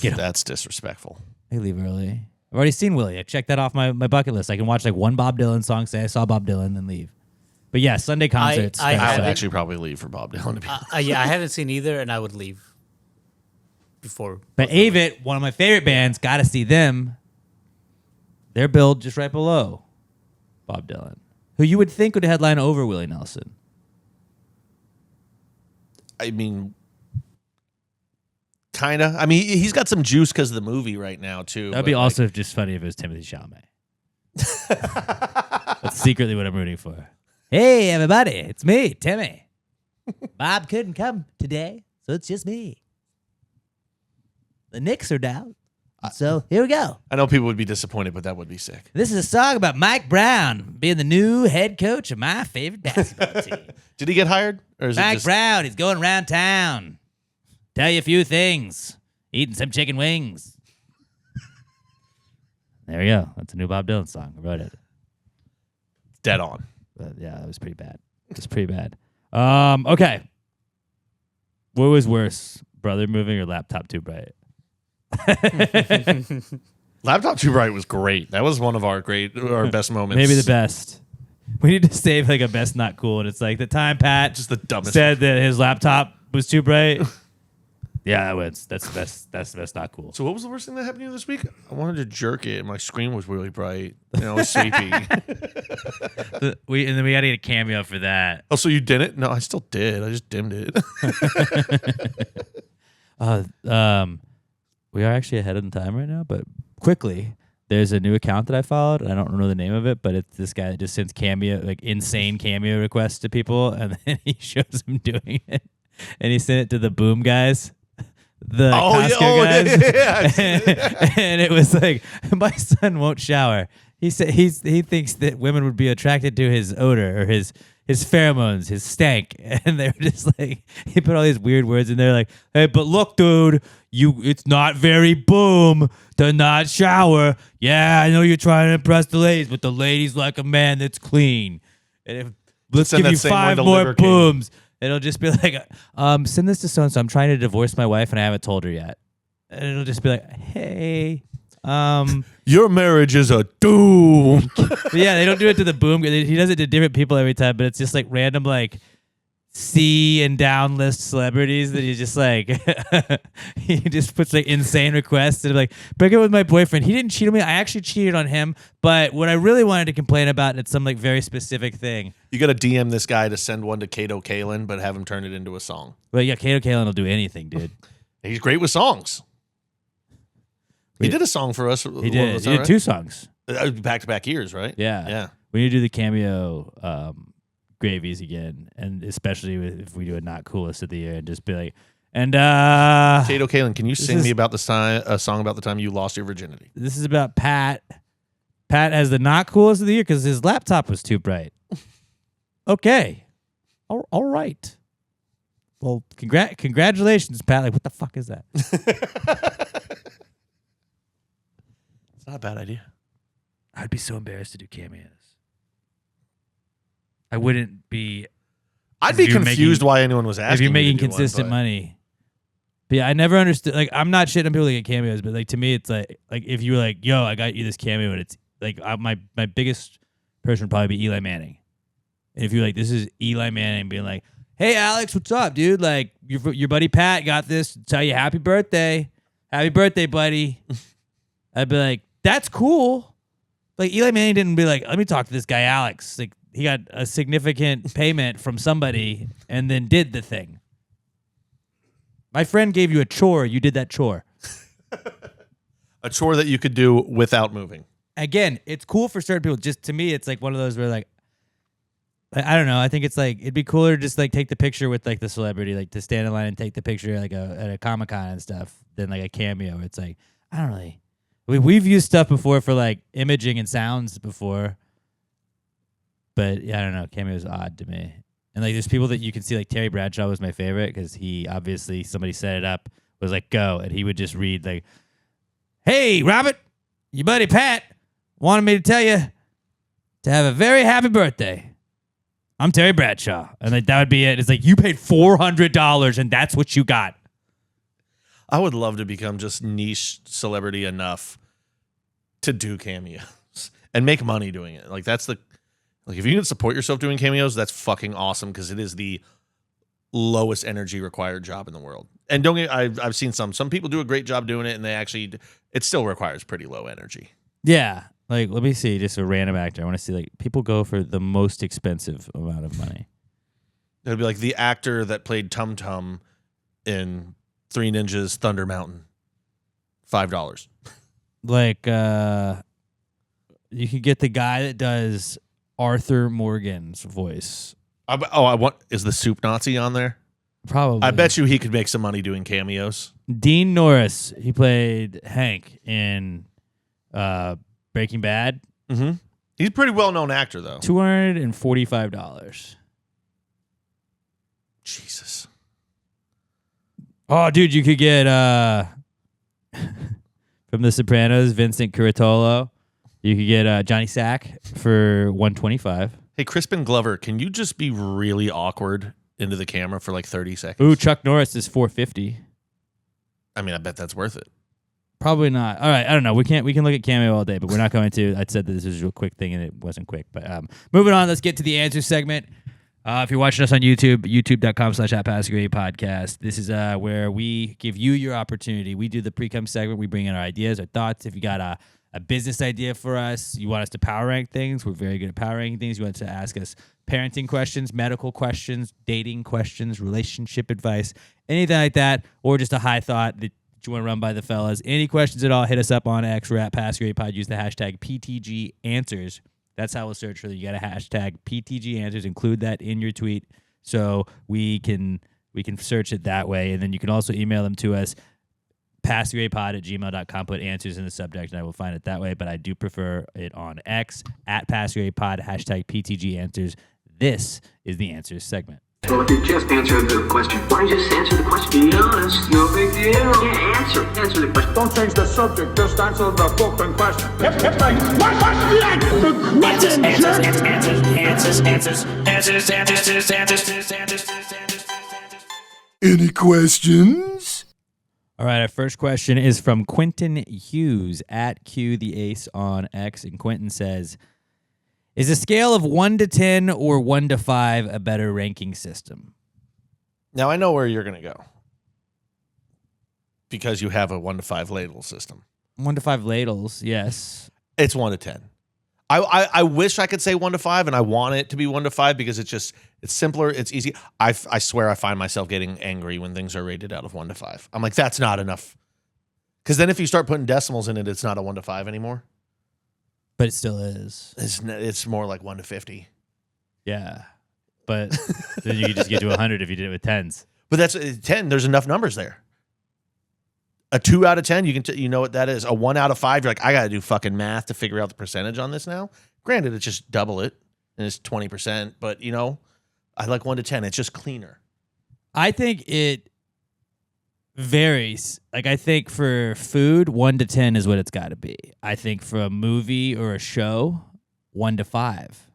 That's disrespectful. I could leave early. I've already seen Willie. I checked that off my bucket list. I can watch one Bob Dylan song, say I saw Bob Dylan, then leave. But yeah, Sunday concerts. I I would haven't- actually probably leave for Bob Dylan to be. Yeah, I haven't seen either, and I would leave before. But Avett, one of my favorite bands, got to see them. They're billed just right below Bob Dylan, who you would think would headline over Willie Nelson. I mean, kind of. I mean, he's got some juice because of the movie right now, too. That'd be also just funny if it was Timothy Chalamet. That's secretly what I'm rooting for. Hey, everybody, it's me, Timmy. Bob couldn't come today, so it's just me. The Knicks are down. So here we go. I know people would be disappointed, but that would be sick. This is a song about Mike Brown being the new head coach of my favorite basketball team. Did he get hired? Or is it Mike just Brown, he's going around town. Tell you a few things. Eating some chicken wings. There we go. That's a new Bob Dylan song. I wrote it. dead on? Yeah, that was pretty bad. It was pretty bad. Okay. What was worse, brother moving or laptop too bright? Laptop Too Bright was great. That was one of our best moments. Maybe the best. We need to save like a best not cool, and it's like the time Pat Just the dumbest. said that his laptop was too bright. Yeah, that wins. That's the best. That's the best not cool. So what was the worst thing that happened to you this week? I wanted to jerk it, and my screen was really bright, and I was sleepy. And then we got to get a cameo for that. Oh, so you didn't? No, I still did. I just dimmed it. We are actually ahead of the time right now, but quickly, there's a new account that I followed. I don't know the name of it, but it's this guy that just sends cameo, like insane cameo requests to people, and then he shows them doing it. And he sent it to the Boom guys, the Costco guys. And it was like, my son won't shower. He said he thinks that women would be attracted to his odor or his pheromones, his stank. And they were just like, he put all these weird words in there like, hey, but look, dude, it's not very boom to not shower. Yeah, I know you're trying to impress the ladies, but the ladies like a man that's clean. And let's Send give that you same one 5 to more Liver King. booms. It'll just be like, send this to so-and-so. I'm trying to divorce my wife and I haven't told her yet. And it'll just be like, hey, Your marriage is a doom. But yeah, they don't do it to the Boom. He does it to different people every time, but it's just like random like C and down list celebrities that he's just like he just puts like insane requests and like break up with my boyfriend. He didn't cheat on me. I actually cheated on him. But what I really wanted to complain about, it's some like very specific thing. You got to DM this guy to send one to Kato Kalin, but have him turn it into a song. But yeah, Kato Kalin will do anything, dude. He's great with songs. He did a song for us. He did. He did 2 songs. Back-to-back years, right? Yeah. Yeah. We need to do the cameo gravies again, and especially if we do a not coolest of the year and just be like, and Kato Kalin, can you sing is- me about a song about the time you lost your virginity? this is about Pat. Pat has the not coolest of the year because his laptop was too bright. Okay. All right. Well, congratulations, Pat. Like, what the fuck is that? It's not a bad idea. I'd be so embarrassed to do cameos. I wouldn't be I'd If be you're confused making- why anyone was asking. if you're me to making do one, consistent but- money. But yeah, I never understood. Like, I'm not shitting on people that get cameos, but like to me, it's like if you were like, "Yo, I got you this cameo," and it's like my biggest person would probably be Eli Manning. And if you're like, "This is Eli Manning," being like, "Hey, Alex, what's up, dude? Like, your buddy Pat got this to tell you happy birthday, buddy." I'd be like, "That's cool." Like Eli Manning didn't be like, "Let me talk to this guy, Alex." Like he got a significant payment from somebody and then did the thing. My friend gave you a chore. You did that chore. A chore that you could do without moving. Again, it's cool for certain people. Just to me, it's like one of those where like, I don't know. I think it's like it'd be cooler to just like take the picture with like the celebrity, like to stand in line and take the picture like at a Comic-Con and stuff, than like a cameo. It's like I don't really. We've used stuff before for like imaging and sounds before, but yeah, I don't know. Cameo is odd to me. And like, there's people that you can see, like Terry Bradshaw was my favorite because he obviously somebody set it up, was like go, and he would just read like, "Hey, Robert, your buddy Pat wanted me to tell you to have a very happy birthday. I'm Terry Bradshaw," and like that would be it. It's like you paid $400 and that's what you got. I would love to become just niche celebrity enough to do cameos and make money doing it. Like that's if you can support yourself doing cameos, that's fucking awesome because it is the lowest energy required job in the world. And I've seen some people do a great job doing it, and it still requires pretty low energy. Yeah. Like, let me see, just a random actor. I want to see like people go for the most expensive amount of money. It'd be like the actor that played Tum Tum in 3 Ninjas Thunder Mountain. $5. Like, you could get the guy that does Arthur Morgan's voice. Is the Soup Nazi on there? Probably. I bet you he could make some money doing cameos. Dean Norris. He played Hank in Breaking Bad. Mm-hmm. He's a pretty well-known actor, though. $245. Jesus. Oh, dude, you could get from The Sopranos, Vincent Curatolo. You could get Johnny Sack for $125. Hey, Crispin Glover, can you just be really awkward into the camera for like 30 seconds? Ooh, Chuck Norris is $450. I mean, I bet that's worth it. Probably not. All right, I don't know. We can look at Cameo all day, but we're not going to. I said that this was a real quick thing, and it wasn't quick. But moving on, let's get to the answer segment. If you're watching us on YouTube, youtube.com/@PassGrade Podcast. This is where we give you your opportunity. We do the Precome segment. We bring in our ideas, our thoughts. If you got a business idea for us, you want us to power rank things, we're very good at power ranking things. You want to ask us parenting questions, medical questions, dating questions, relationship advice, anything like that, or just a high thought that you want to run by the fellas. Any questions at all, hit us up on X. We're at PassGradePod. Use the hashtag PTG Answers. That's how we'll search for you. You got a hashtag PTG Answers. Include that in your tweet so we can search it that way. And then you can also email them to us, PassGradePod@gmail.com. Put answers in the subject, and I will find it that way. But I do prefer it on X, at PassGradePod, hashtag PTG Answers. This is the Answers segment. Well, if you just answered the question, why don't you just answer the question? Be honest, no big deal. Yeah, answer the question. Don't change the subject, just answer the fucking question. Any questions? All right, our first question is from Quentin Hughes at Q the Ace on X, and Quentin says, "Is a scale of 1 to 10 or 1 to 5 a better ranking system?" Now, I know where you're going to go because you have a 1 to 5 ladle system. 1 to 5 ladles, yes. It's 1 to 10. I wish I could say 1 to 5, and I want it to be 1 to 5 because it's simpler, it's easy. I swear I find myself getting angry when things are rated out of 1 to 5. I'm like, that's not enough. Because then if you start putting decimals in it, it's not a 1 to 5 anymore. But it still is. It's more like 1 to 50. Yeah. But then you could just get to 100 if you did it with tens. But that's 10. There's enough numbers there. A 2 out of 10, you know what that is. A 1 out of 5, you're like, I got to do fucking math to figure out the percentage on this now. Granted, it's just double it, and it's 20%. But, I like 1 to 10. It's just cleaner. I think it varies. Like, I think for food, 1 to 10 is what it's got to be. I think for a movie or a show, 1 to 5.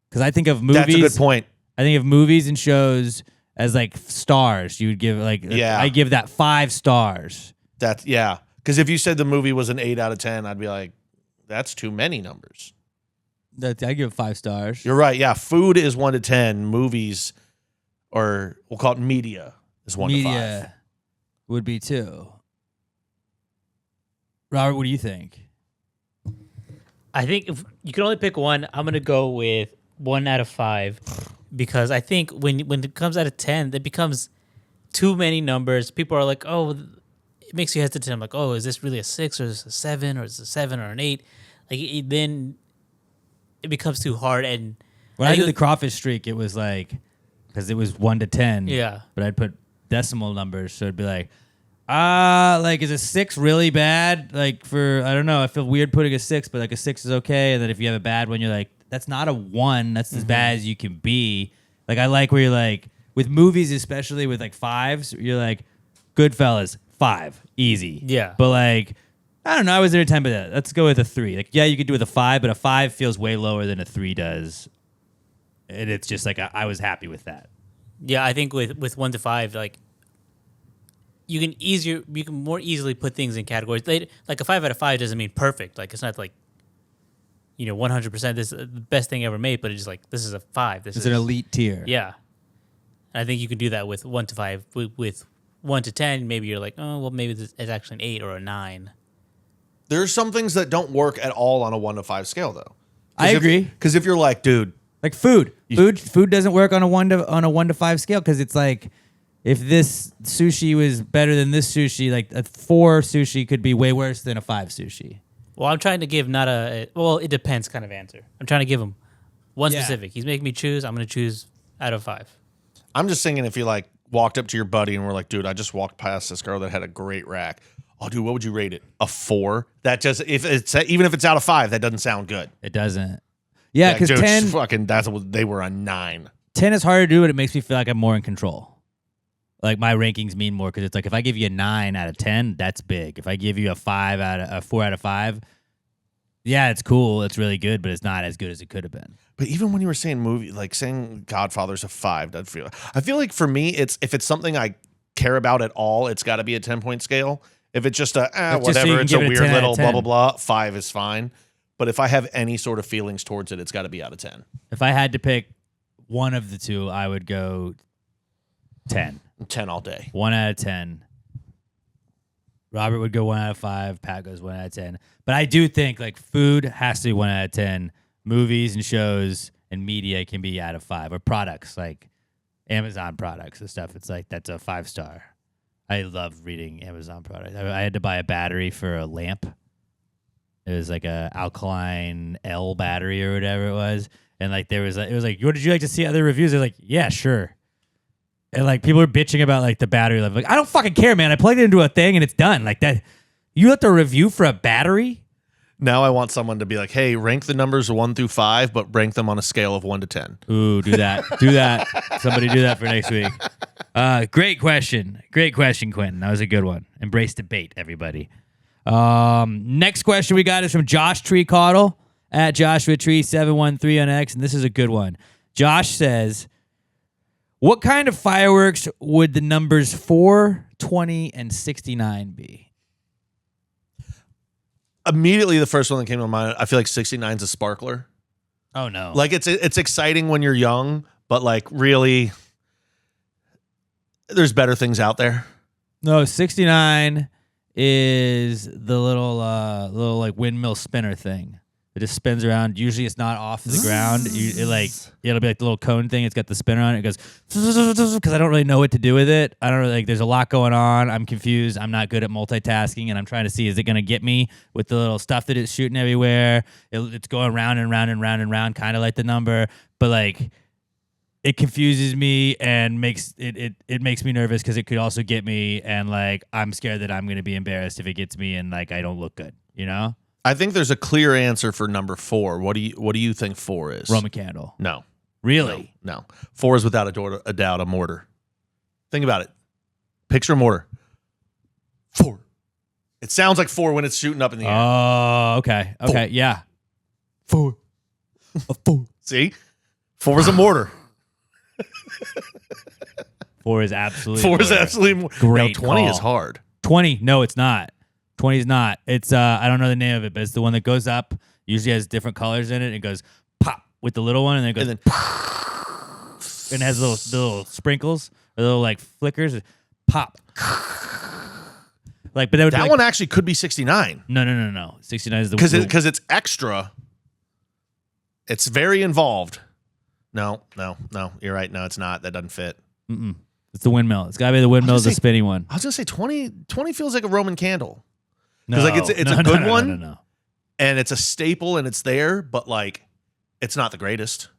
Because I think of movies. That's a good point. I think of movies and shows as like stars. You would give I give that 5 stars. Because if you said the movie was an 8 out of 10, I'd be like, that's too many numbers. I give it 5 stars. You're right. Yeah, food is 1 to 10. Movies, or we'll call it media, is 1 to 5. Media would be 2. Robert, what do you think? I think if you can only pick one, I'm gonna go with 1 out of 5 because I think when it comes out of 10, it becomes too many numbers. People are like, oh, it makes you hesitant. I'm like, oh, is this really a 6 or is this a 7 or is it a 7 or an 8? Like then it becomes too hard. And When I did the crawfish streak, it was like, because it was 1 to 10. Yeah. But I'd put decimal numbers, so it'd be like, is a 6 really bad? Like I don't know, I feel weird putting a 6, but like a 6 is okay. And then if you have a bad one, you're like, that's not a 1. That's as bad as you can be. Like, I like where you're like, with movies, especially with like 5s, you're like, Goodfellas, 5, easy. Yeah. But like, I don't know, I was there a 10, but let's go with a 3. Like, yeah, you could do with a 5, but a 5 feels way lower than a 3 does. And it's just like, I was happy with that. Yeah, I think with 1 to 5, like you can more easily put things in categories. Like a 5 out of 5 doesn't mean perfect. Like it's not like 100% this is the best thing ever made, but it's just like this is a 5. This It's is an elite tier. Yeah, and I think you can do that with 1 to 5. With 1 to 10, maybe you're like, oh well, maybe it's actually an 8 or a 9. There's some things that don't work at all on a 1 to 5 scale, though. I agree. Because if you're like, dude, like food doesn't work on a 1 to 5 scale because it's like, if this sushi was better than this sushi, like a 4 sushi could be way worse than a 5 sushi. Well, I'm trying to give not it depends kind of answer. I'm trying to give him one Yeah. specific. He's making me choose. I'm going to choose out of 5. I'm just thinking if you like walked up to your buddy and were like, dude, I just walked past this girl that had a great rack. Oh, dude, what would you rate it? A 4? That just even if it's out of 5, that doesn't sound good. It doesn't. Yeah, because dude, 10 fucking they were a 9. 10 is hard to do, but it makes me feel like I'm more in control. Like my rankings mean more because it's like if I give you a 9 out of 10, that's big. If I give you a 4 out of 5, yeah, it's cool, it's really good, but it's not as good as it could have been. But even when you were saying movie, like saying Godfather's a 5, I feel like for me, if it's something I care about at all, it's got to be a 10-point scale. If it's just whatever, it's a weird little blah blah blah, 5 is fine. But if I have any sort of feelings towards it, it's got to be out of 10. If I had to pick one of the two, I would go 10. 10 all day. 1 out of 10. Robert would go 1 out of 5. Pat goes 1 out of 10. But I do think like food has to be 1 out of 10. Movies and shows and media can be out of 5. Or products like Amazon products and stuff. It's like that's a 5-star. I love reading Amazon products. I had to buy a battery for a lamp. It was like a alkaline L battery or whatever it was. And like it was like, what did you like to see other reviews? They're like, yeah, sure. And like people are bitching about like the battery life. Like, I don't fucking care, man. I plugged it into a thing and it's done. Like that. You left a review for a battery? Now I want someone to be like, hey, rank the numbers 1 through 5, but rank them on a scale of 1 to 10. Ooh, do that. Do that. Somebody do that for next week. Great question. Great question, Quentin. That was a good one. Embrace debate, everybody. Next question we got is from Josh Treecaudle at Joshua Tree 713 on X, and this is a good one. Josh says, what kind of fireworks would the numbers 4, 20, and 69 be? Immediately, the first one that came to mind, I feel like 69 is a sparkler. Oh, no. Like, it's exciting when you're young, but, like, really, there's better things out there. No, 69 is the little like windmill spinner thing. It just spins around. Usually it's not off the ground. It'll be like the little cone thing. It's got the spinner on it. It goes because I don't really know what to do with it. I don't really there's a lot going on. I'm confused. I'm not good at multitasking, and I'm trying to see is it going to get me with the little stuff that it's shooting everywhere. It's going round and round and round and round, kind of like the number, but like it confuses me and makes me nervous because it could also get me, and like I'm scared that I'm going to be embarrassed if it gets me and like I don't look good. You know. I think there's a clear answer for number 4. What do you think 4 is? Roman candle. No. Really? No. 4 is without a doubt a mortar. Think about it. Picture a mortar. 4. It sounds like 4 when it's shooting up in the air. Oh, okay. Okay, 4. yeah. 4. A 4. See? 4 is a mortar. 4 is absolutely 4 is absolutely great. Now, 20 call. is hard. 20, no, it's not. 20 is not. It's I don't know the name of it, but it's the one that goes up. Usually has different colors in it. It goes pop with the little one, and then it goes and it has little sprinkles, or little like flickers. Pop. Like, but that one actually could be 69. No. 69 is the because it's extra. It's very involved. No. You're right. No, it's not. That doesn't fit. It's the windmill. It's got to be the windmill, the spinning one. I was gonna say 20 feels like a Roman candle. No, like it's a good one. No. And it's a staple, and it's there, but like, it's not the greatest.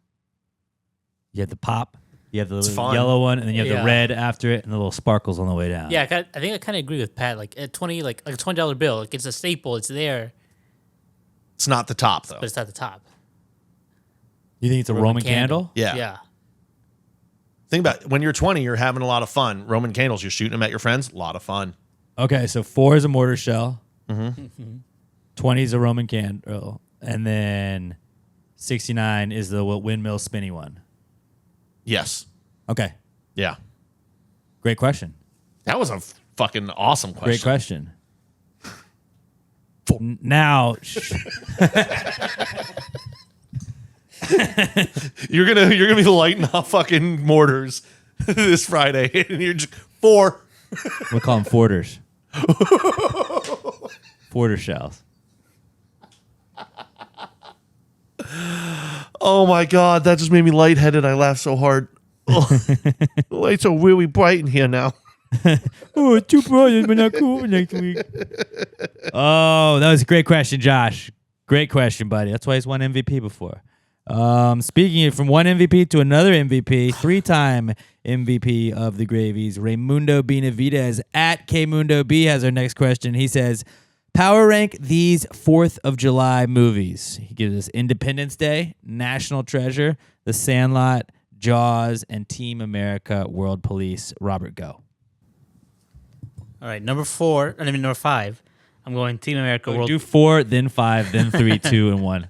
You have the pop. You have the fun. Yellow one, and then you have the red after it, and the little sparkles on the way down. Yeah, I think I kind of agree with Pat. Like at 20, like a $20 bill, like it's a staple. It's there, It's not the top though. but it's at the top. You think it's a Roman candle? Yeah. Think about it. When you're 20, you're having a lot of fun. Roman candles, you're shooting them at your friends. A lot of fun. Okay, so 4 is a mortar shell. 20 is a Roman candle, and then 69 is the windmill spinny one. Yes. Okay, Yeah. great question. That was a fucking awesome question. Great question. Now, You're gonna be lighting off fucking mortars this Friday, and you're just 4. we'll call them Forters. Forter shells. Oh my god, that just made me lightheaded. I laughed so hard. Oh, the lights are really bright in here now. Oh, it's too bright. We're not cool next week. Oh, that was a great question, Josh. Great question, buddy. That's why he's won MVP before. Speaking of from one MVP to another MVP, 3-time MVP of the Gravies, Raymundo Benavidez at Kmundo B has our next question. He says, power rank these 4th of July movies. He gives us Independence Day, National Treasure, The Sandlot, Jaws, and Team America World Police. Robert, go. All right, number 5. I'm going Team America World. Do 4, then 5, then 3, 2, and 1.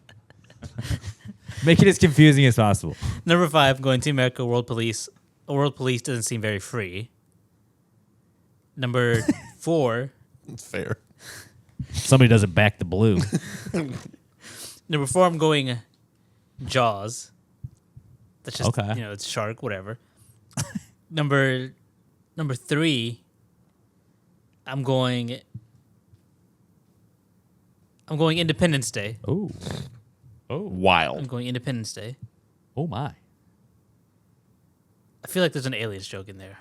Make it as confusing as possible. Number 5, I'm going Team America World Police. World Police doesn't seem very free. Number 4. It's fair. Somebody doesn't back the blue. Number 4, I'm going Jaws. That's just Okay. It's shark, whatever. Number 3, I'm going Independence Day. Oh. I'm Wild. going Independence Day. Oh, my. I feel like there's an aliens joke in there.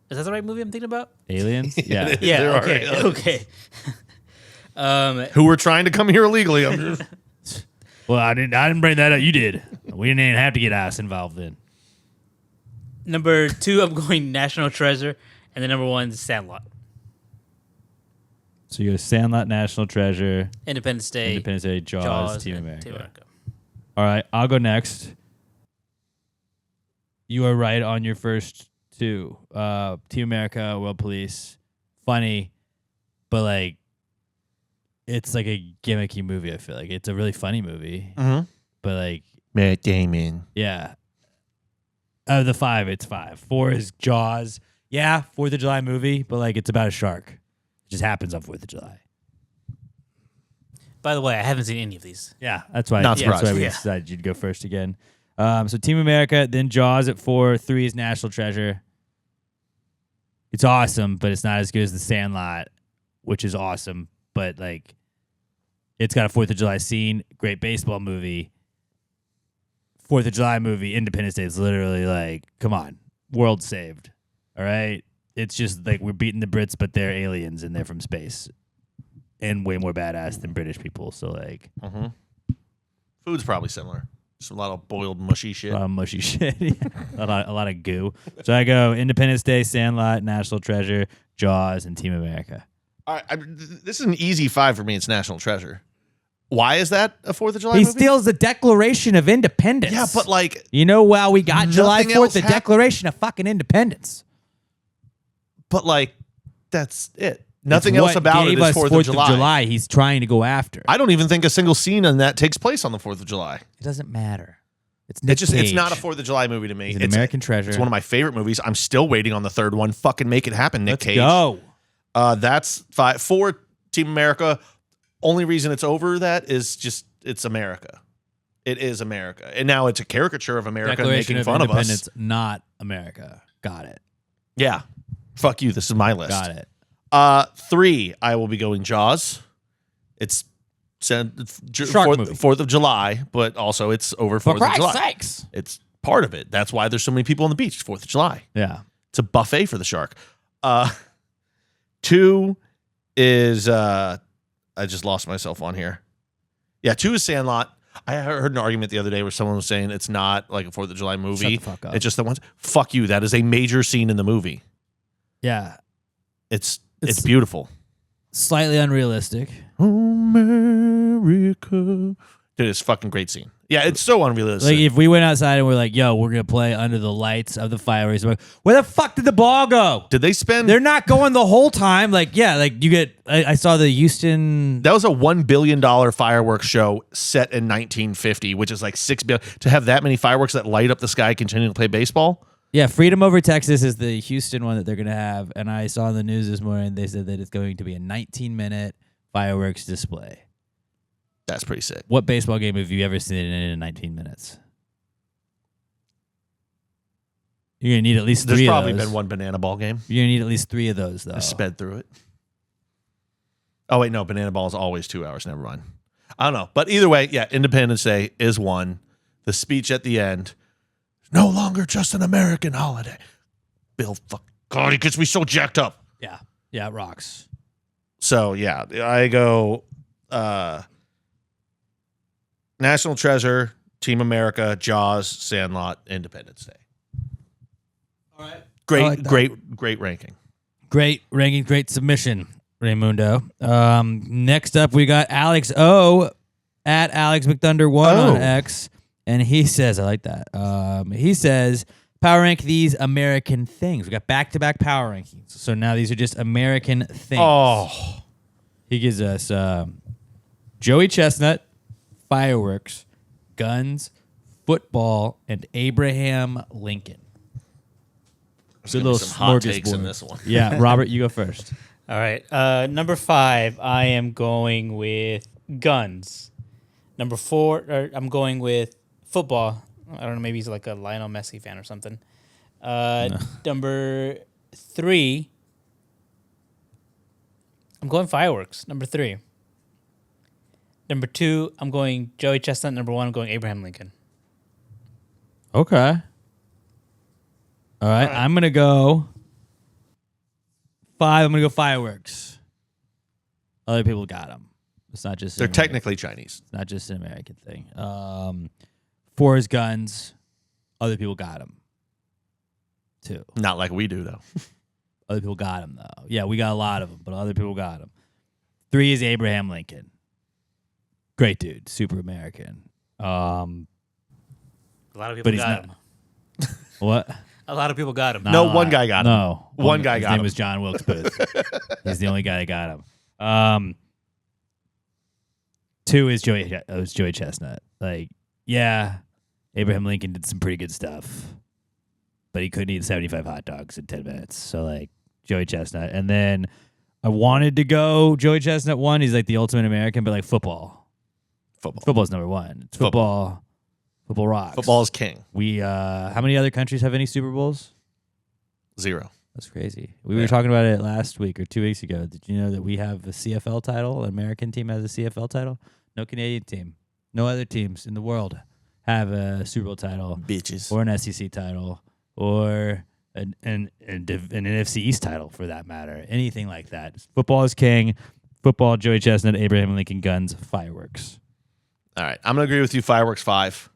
Is that the right movie I'm thinking about? Aliens? Yeah. Yeah. There are Okay. aliens. Okay. Who were trying to come here illegally. I'm just, Well, I didn't bring that up. You did. We didn't even have to get us involved then. Number 2, I'm going National Treasure, and then number 1 is Sandlot. So you go Sandlot, National Treasure, Independence Day, Jaws, Team and America. Team America. All right, I'll go next. You are right on your first 2. Team America, World Police. Funny, but like it's like a gimmicky movie, I feel like. It's a really funny movie. Mhm. But like Matt Damon. yeah. Of the 5, it's 5. 4 is Jaws. Yeah, 4th of July movie, but like it's about a shark. It just happens on 4th of July. By the way, I haven't seen any of these. Yeah, that's why. Not That's why surprised. we Yeah. decided you'd go first again. So Team America, then Jaws at 4. 3 is National Treasure. It's awesome, but it's not as good as The Sandlot, which is awesome. But like, it's got a 4th of July scene. Great baseball movie. 4th of July movie. Independence Day is literally like, come on, world saved. All right, it's just like we're beating the Brits, but they're aliens and they're from space, and way more badass than British people. So like. Food's probably similar. Just a lot of boiled mushy shit. A lot of mushy shit. Yeah. a lot of goo. So I go Independence Day, Sandlot, National Treasure, Jaws, and Team America. All right, this is an easy 5 for me. It's National Treasure. Why is that a 4th of July He movie? steals the Declaration of Independence. Yeah, but like, you know how we got July nothing 4th? else The happened. Declaration of fucking Independence. That's it. Nothing It's else what about it gave is us 4th of July. He's trying to go after. I don't even think a single scene on that takes place on the 4th of July. It doesn't matter. It's Nick It's Cage. not a 4th of July movie to me. He's an American treasure. It's one of my favorite movies. I'm still waiting on the 3rd one. Fucking make it happen, Nick Let's Cage. go. That's 5. 4, Team America. Only reason it's over that is just it's America. It is America. And now it's a caricature of America Declaration making of fun of Independence, us. not America. Got it. Yeah. Fuck you. This is my list. Got it. 3, I will be going Jaws. It's Shark 4th, movie. 4th of July, but also it's over 4th of July. sakes. It's part of it. That's why there's so many people on the beach. It's 4th of July. Yeah. It's a buffet for the shark. 2 is I just lost myself on here. Yeah, 2 is Sandlot. I heard an argument the other day where someone was saying it's not like a 4th of July movie. Shut the fuck up. It's just the ones. Fuck you. That is a major scene in the movie. Yeah. It's It's- beautiful. Slightly unrealistic. America. Dude, it's a fucking great scene. Yeah, it's so unrealistic. Like if we went outside and we're like, "Yo, we're gonna play under the lights of the fireworks," we're like, where the fuck did the ball go? Did they spend? They're not going the whole time. Like, yeah, like you get. I saw the Houston. That was a $1 billion fireworks show set in 1950, which is like $6 billion. To have that many fireworks that light up the sky, continuing to play baseball. Yeah, Freedom Over Texas is the Houston one that they're gonna have, and I saw in the news this morning they said that it's going to be a 19-minute fireworks display. That's pretty sick. What baseball game have you ever seen in 19 minutes? You're gonna need at least There's three probably of those. been one banana ball game. You're gonna need at least 3 of those, though. I sped through it. Oh, wait, no. Banana ball is always 2 hours. Never mind. I don't know. But either way, yeah, Independence Day is one. The speech at the end, no longer just an American holiday. Bill, fuck. God, he gets me so jacked up. Yeah, it rocks. So, yeah, I go National Treasure, Team America, Jaws, Sandlot, Independence Day. All right. Great, I like that. great ranking. Great ranking, great submission, Raymundo. Next up, we got Alex O at Alex McThunder1 on X. And he says, I like that. He says, power rank these American things. We got back-to-back power rankings. So now these are just American things. Oh. He gives us Joey Chestnut, fireworks, guns, football, and Abraham Lincoln. Good little some hot takes in this one. Yeah, Robert, you go first. All right. Number 5, I am going with guns. Number 4, I'm going with football. I don't know. Maybe he's like a Lionel Messi fan or something. Number 3, I'm going fireworks. Number 3. Number 2, I'm going Joey Chestnut. Number 1, I'm going Abraham Lincoln. Okay. All right. I'm going to go 5. I'm going to go fireworks. Other people got them. It's not just... They're technically Chinese. It's not just an American thing. 4 is guns. Other people got them, too. Not like we do, though. Other people got them, though. Yeah, we got a lot of them, but other people got them. 3 is Abraham Lincoln. Great dude. Super American. A lot of people got him. What? A lot of people got him. No, one guy got him. No. One guy his got name him. was John Wilkes Booth. He's the only guy that got him. 2 is Joey Chestnut. Like, yeah, Abraham Lincoln did some pretty good stuff, but he couldn't eat 75 hot dogs in 10 minutes. So, like, Joey Chestnut. And then I wanted to go Joey Chestnut 1. He's like the ultimate American, but like football. Football's number 1. It's football. Football rocks. Football is king. We how many other countries have any Super Bowls? 0. That's crazy. We were talking about it last week or 2 weeks ago. Did you know that we have a CFL title? An American team has a CFL title? No Canadian team. No other teams in the world have a Super Bowl title. Bitches. Or an SEC title. Or an NFC East title, for that matter. Anything like that. Football is king. Football, Joey Chestnut, Abraham Lincoln, guns, fireworks. All right. I'm going to agree with you. Fireworks 5.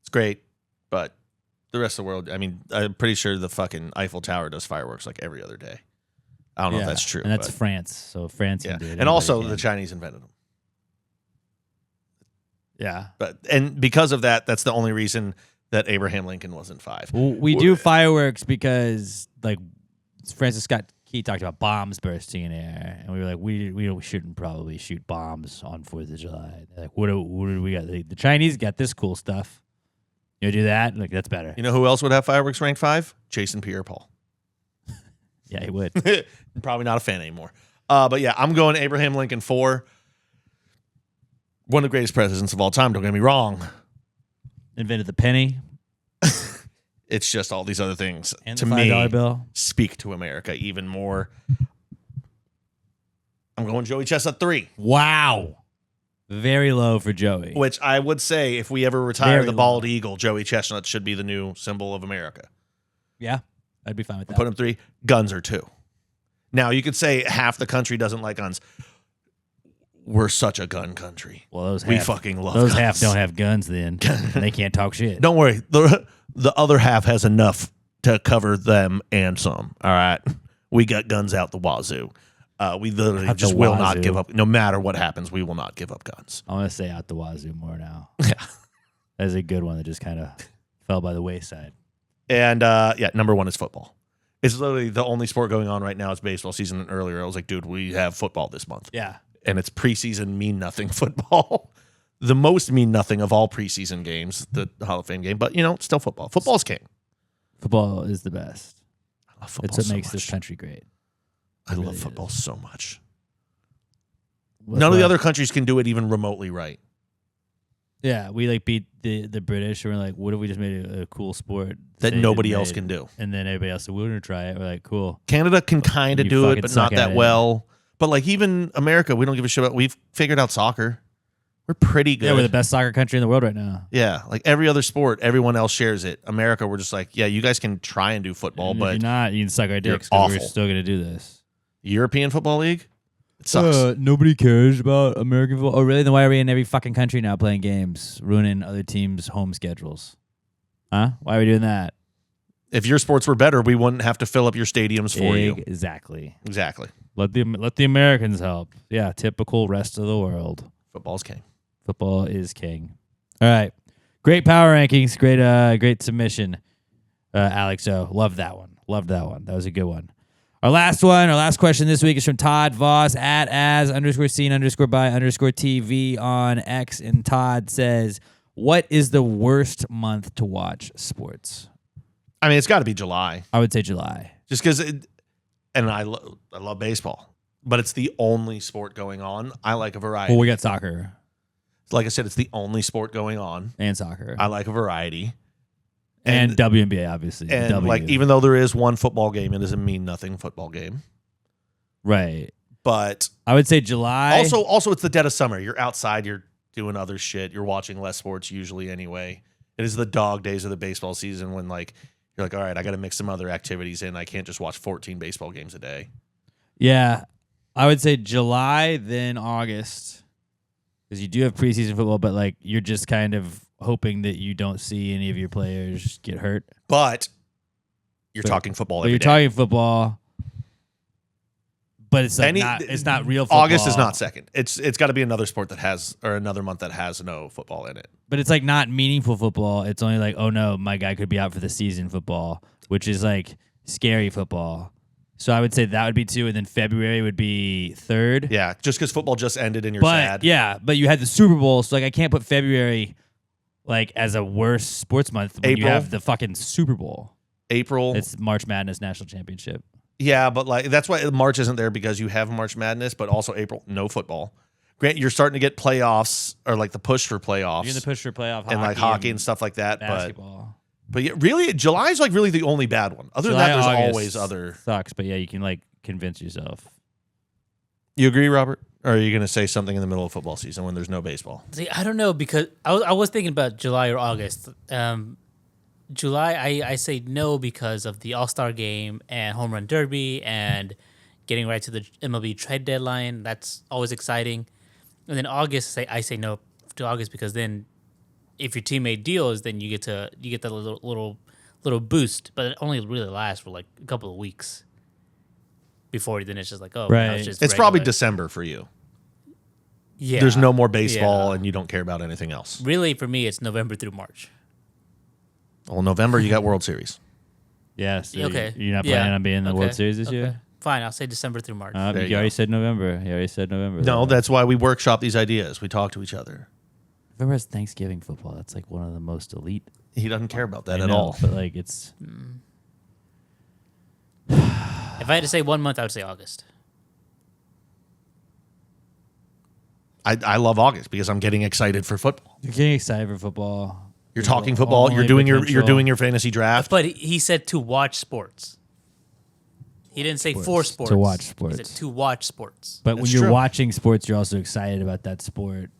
It's great, but the rest of the world, I mean, I'm pretty sure the fucking Eiffel Tower does fireworks like every other day. I don't know if that's true. And that's but, France. So France yeah. can do it. And also Anybody the can. Chinese invented them. Yeah. And because of that, that's the only reason that Abraham Lincoln wasn't 5. Well, we do fireworks because, like, Francis Scott Key talked about bombs bursting in air, and we were like, we shouldn't probably shoot bombs on 4th of July. They're like, what do we got? The Chinese got this cool stuff. You do that? Like, that's better. You know who else would have fireworks ranked 5? Jason Pierre-Paul. Yeah, he would. Probably not a fan anymore. But yeah, I'm going Abraham Lincoln 4. One of the greatest presidents of all time, don't get me wrong. Invented the penny It's just all these other things and to the me $5 bill. speak to America even more. I'm going Joey Chestnut 3. Wow. Very low for Joey. Which I would say if we ever retire Very the bald eagle, Joey Chestnut should be the new symbol of America. Yeah, I'd be fine with that. Put him 3. Guns are 2. Now, you could say half the country doesn't like guns. We're such a gun country. Well, we fucking love those guns. half don't have guns then. They can't talk shit. Don't worry. The other half has enough to cover them and some. All right. We got guns out the wazoo. We literally Out just the will not wazoo. give up. No matter what happens, we will not give up guns. I want to say out the wazoo more now. Yeah. That's a good one that just kind of fell by the wayside. And number 1 is football. It's literally the only sport going on right now is baseball season. And earlier, I was like, dude, we have football this month. Yeah. And it's preseason mean nothing football. The most mean nothing of all preseason games, the Hall of Fame game. But, still football. Football's king. Football is the best. I love football It's what so makes much. this country great. I love really football is. so much. That's None of the why- other countries can do it even remotely right. Yeah, we like beat the British, and we're like, what if we just made a cool sport That they nobody made else it? can do. And then everybody else said, we're going to try it. We're like, cool. Canada can kind of You do it, fucking but suck not that at it. well. But like even America, we don't give a shit about. We've figured out soccer. We're pretty good. Yeah, we're the best soccer country in the world right now. Yeah, like every other sport, everyone else shares it. America, we're just like, yeah, you guys can try and do football, And if but you're not, you can suck our dicks because we're awful. still going to do this. European Football League, Sucks. Nobody cares about American football. Oh, really? Then why are we in every fucking country now playing games, ruining other teams' home schedules? Huh? Why are we doing that? If your sports were better, we wouldn't have to fill up your stadiums for you. Exactly. Exactly. Let the Americans help. Yeah, typical rest of the world. Football's king. Football is king. All right. Great power rankings. Great submission, Alex O. Love that one. That was a good one. Our last question this week is from Todd Voss at as_seen_by_TV on X. And Todd says, what is the worst month to watch sports? I mean, it's got to be July. I would say July. Just because, and I love baseball, but it's the only sport going on. I like a variety. Well, we got soccer. Like I said, it's the only sport going on. And soccer. I like a variety. And WNBA, obviously. And like, even though there is one football game, it doesn't mean nothing football game. Right. But I would say July. Also, it's the dead of summer. You're outside. You're doing other shit. You're watching less sports usually anyway. It is the dog days of the baseball season when like you're like, all right, I got to mix some other activities in. I can't just watch 14 baseball games a day. Yeah. I would say July, then August. Because you do have preseason football, but like you're just kind of hoping that you don't see any of your players get hurt. But you're talking football every you're day. talking football, but it's like it's not real football. August is not second. It's got to be another sport that has, or another month that has no football in it. But it's like not meaningful football. It's only like, oh no, my guy could be out for the season football, which is like scary football. So I would say that would be 2, and then February would be 3rd. Yeah, just because football just ended and you're sad. Yeah, but you had the Super Bowl, so like I can't put February like as a worse sports month when you April. have the fucking Super Bowl. April. It's March Madness National Championship. Yeah, but like that's why March isn't there, because you have March Madness, but also April, no football. Grant, you're starting to get playoffs, or like the push for playoffs. You're in the push for playoff and like hockey and stuff like that. Basketball. But yeah, really, July is like really the only bad one. Other than that, there's always other. Sucks, but yeah, you can like convince yourself. You agree, Robert? Or are you going to say something in the middle of football season when there's no baseball? See, I don't know, because I was thinking about July or August. July, I say no because of the All-Star game and Home Run Derby and getting right to the MLB trade deadline. That's always exciting. And then August, I say no to August because then if your team made deals, then you get that little boost, but it only really lasts for like a couple of weeks before then it's just like, oh, right. now it's just It's probably regular. December for you. Yeah, There's no more baseball yeah. and you don't care about anything else. Really, for me, it's November through March. Well, November you got World Series. Yeah, so Okay. you're not Yeah. planning on being in the World Series this Okay. year? Fine, I'll say December through March. There You you already go. said November. No, that's why we workshop these ideas. We talk to each other. November is Thanksgiving football. That's like one of the most elite. He doesn't care about that I at know, all. But like it's If I had to say 1 month, I would say August. I love August because I'm getting excited for football. you're getting excited for football. You're talking football. You're doing your fantasy draft. But he said to watch sports. He didn't say for sports. To watch He sports. said to watch sports. But when That's you're true. watching sports, you're also excited about that sport.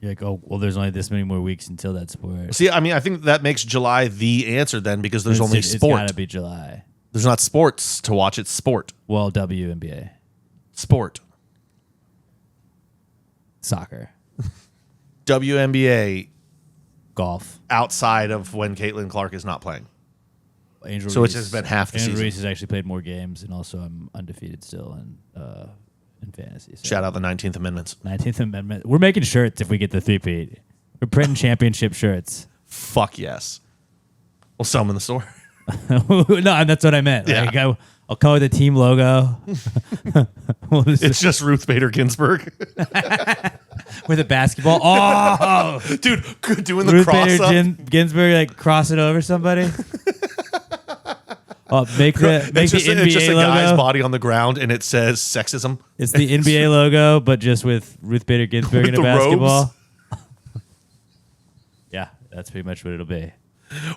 You're like, oh, well, there's only this many more weeks until that sport. See, I mean, I think that makes July the answer then because there's only It's sport. gotta be July. There's not sports to watch. It's sport. Well, WNBA, Sport. soccer, WNBA golf. outside of when Caitlin Clark is not playing. Angel So Reese, it's just been half the Angel season. Reese has actually played more games, and also I'm undefeated still in fantasy. So. Shout out the 19th Amendments. 19th Amendment. We're making shirts if we get the three-peat. We're printing championship shirts. Fuck yes. We'll sell them in the store. No, that's what I meant. Yeah. Like I'll color the team logo. We'll just- It's just Ruth Bader Ginsburg. with a basketball. Oh, Dude, doing the Ruth cross Bader up. Ginsburg, like cross it over somebody. Make the It's just, NBA it's just a logo. guy's body on the ground and it says sexism. It's the NBA logo, but just with Ruth Bader Ginsburg With in a the robes? basketball. Yeah, that's pretty much what it'll be.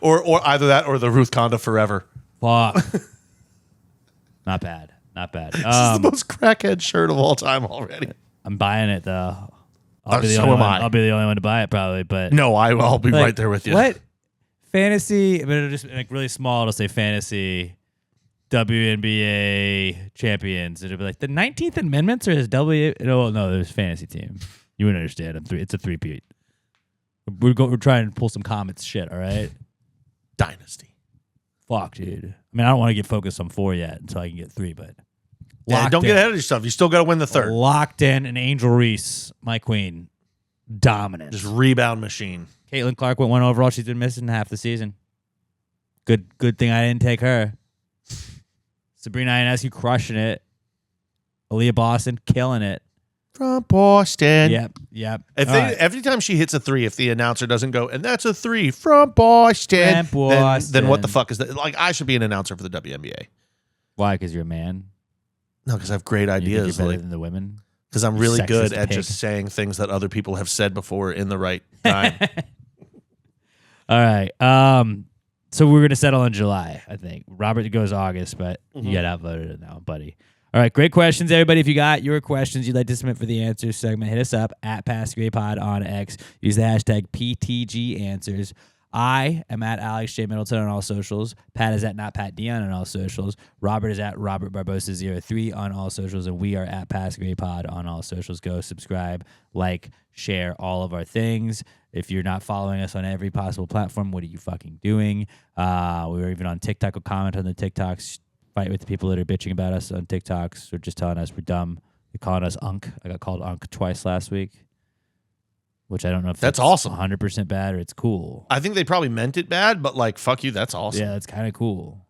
Or either that or the Ruth Conda Forever. Fuck. Not bad. Not bad. This is the most crackhead shirt of all time already. I'm buying it though. I'll be the So only am one. I. I'll be the only one to buy it probably. But No, I'll be like, right there with you. What fantasy? But it'll just like really small. It'll say fantasy WNBA champions. It'll be like the 19th Amendments or his no, there's fantasy team. You wouldn't understand. It's a three-peat. We're trying to pull some Comets shit, all right? Dynasty. Fuck, dude. I mean, I don't want to get focused on 4 yet until I can get 3, but Don't get ahead of yourself. You still got to win the third. Locked in, and Angel Reese, my queen, dominant. Just rebound machine. Caitlin Clark went 1 overall. She's been missing half the season. Good thing I didn't take her. Sabrina Ionescu crushing it. Aaliyah Boston killing it. From Boston. Yep. Every time she hits a 3, if the announcer doesn't go, and that's a 3 from Boston, then what the fuck is that? Like, I should be an announcer for the WNBA. Why? Because you're a man? No, because I have great You think ideas. you're better than the women? Because I'm really Sexist good at pig. just saying things that other people have said before in the right time. All right. So we're gonna settle on July, I think. Robert goes August, but you got outvoted now, buddy. All right, great questions, everybody. If you got your questions you'd like to submit for the answers segment, hit us up at PassGrayPod on X. Use the hashtag PTGAnswers. I am at Alex J. Middleton on all socials. Pat is at NotPatDion on all socials. Robert is at Robert Barbosa03 on all socials. And we are at PassGrayPod on all socials. Go subscribe, like, share all of our things. If you're not following us on every possible platform, what are you fucking doing? We were even on TikTok. We'll comment on the TikToks. Fight with the people that are bitching about us on TikToks or just telling us we're dumb. They're calling us Unk. I got called Unk twice last week. Which I don't know if That's awesome. 100% bad or it's cool. I think they probably meant it bad, but like, fuck you, that's awesome. Yeah, that's kind of cool.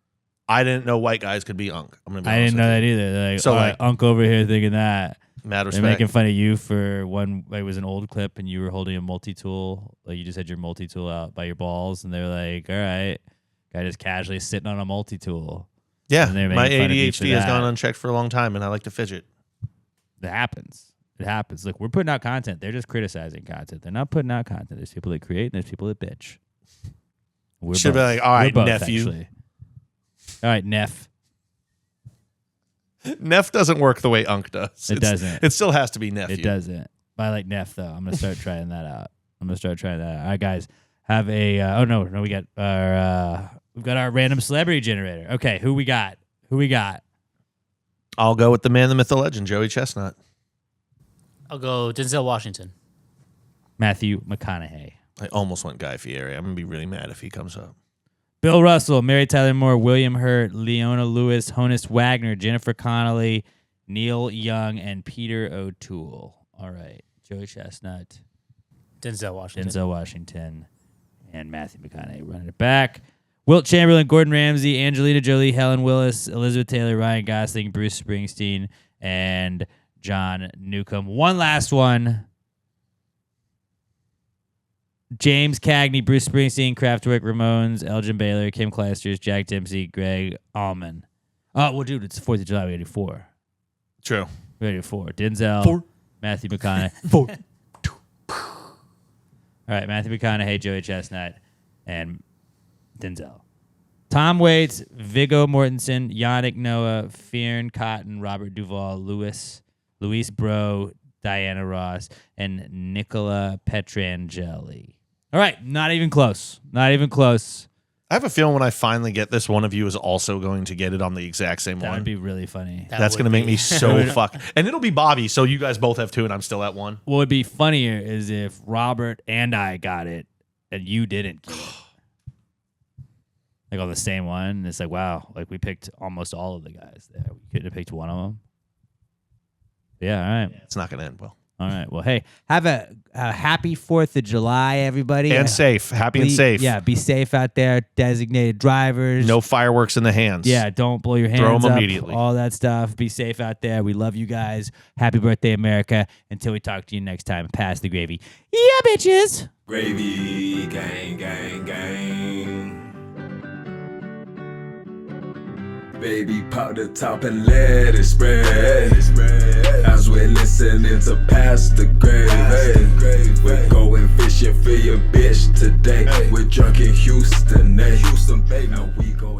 I didn't know white guys could be Unk. I'm gonna be I honest didn't know with that either. They're like, So, all right, Unk over here thinking that. you. Mad They're respect. making fun of you for one. It was an old clip, and you were holding a multi-tool. Like you just had your multi-tool out by your balls, and they were like, "All right, guy just casually sitting on a multi-tool." Yeah, And they're my making fun of you for ADHD has that. gone unchecked for a long time, and I like to fidget. It happens. It happens. Look, we're putting out content. They're just criticizing content. They're not putting out content. There's people that create, and there's people that bitch. We're Should be both. like, all right, We're both, nephew. actually. All right, Neff. Neff doesn't work the way Unk does. It doesn't. It still has to be nephew. It doesn't. But I like Neff though. I'm gonna start trying that out. All right, guys, have a. Oh no, we got our. We've got our random celebrity generator. Okay, who we got? I'll go with the man, the myth, the legend, Joey Chestnut. I'll go Denzel Washington. Matthew McConaughey. I almost went Guy Fieri. I'm gonna be really mad if he comes up. Bill Russell, Mary Tyler Moore, William Hurt, Leona Lewis, Honus Wagner, Jennifer Connelly, Neil Young, and Peter O'Toole. All right, Joey Chestnut, Denzel Washington. And Matthew McConaughey running it back. Wilt Chamberlain, Gordon Ramsay, Angelina Jolie, Helen Willis, Elizabeth Taylor, Ryan Gosling, Bruce Springsteen, and John Newcomb. One last one. James Cagney, Bruce Springsteen, Kraftwerk, Ramones, Elgin Baylor, Kim Clijsters, Jack Dempsey, Greg Allman. Oh, well, dude, it's the 4th of July. We gotta do 4. True. We gotta do 4. Denzel, 4. Matthew McConaughey. 4. All right, Matthew McConaughey, Joey Chestnut, and Denzel. Tom Waits, Viggo Mortensen, Yannick Noah, Fionn Cotton, Robert Duvall, Luis Bro, Diana Ross, and Nicola Petrangeli. All right, not even close. I have a feeling when I finally get this, one of you is also going to get it on the exact same That one. would be really funny. That's going to make me so fucked. And it'll be Bobby, so you guys both have 2 and I'm still at 1. What would be funnier is if Robert and I got it and you didn't get it. Like on the same one. It's like, wow, like we picked almost all of the guys there. We could have picked one of them. Yeah, all right. It's not going to end well. All right. Well, hey, have a happy 4th of July, everybody. And safe. Happy and safe. Yeah, be safe out there. Designated drivers. No fireworks in the hands. Yeah, don't blow your hands Throw 'em up, immediately. all that stuff. Be safe out there. We love you guys. Happy birthday, America. Until we talk to you next time, pass the gravy. Yeah, bitches. Gravy, gang, gang, gang. Baby, pop the top and let it spread. As we're listening to Pass the Gravy. We're going fishing for your bitch today. We're drunk in Houston, Now we go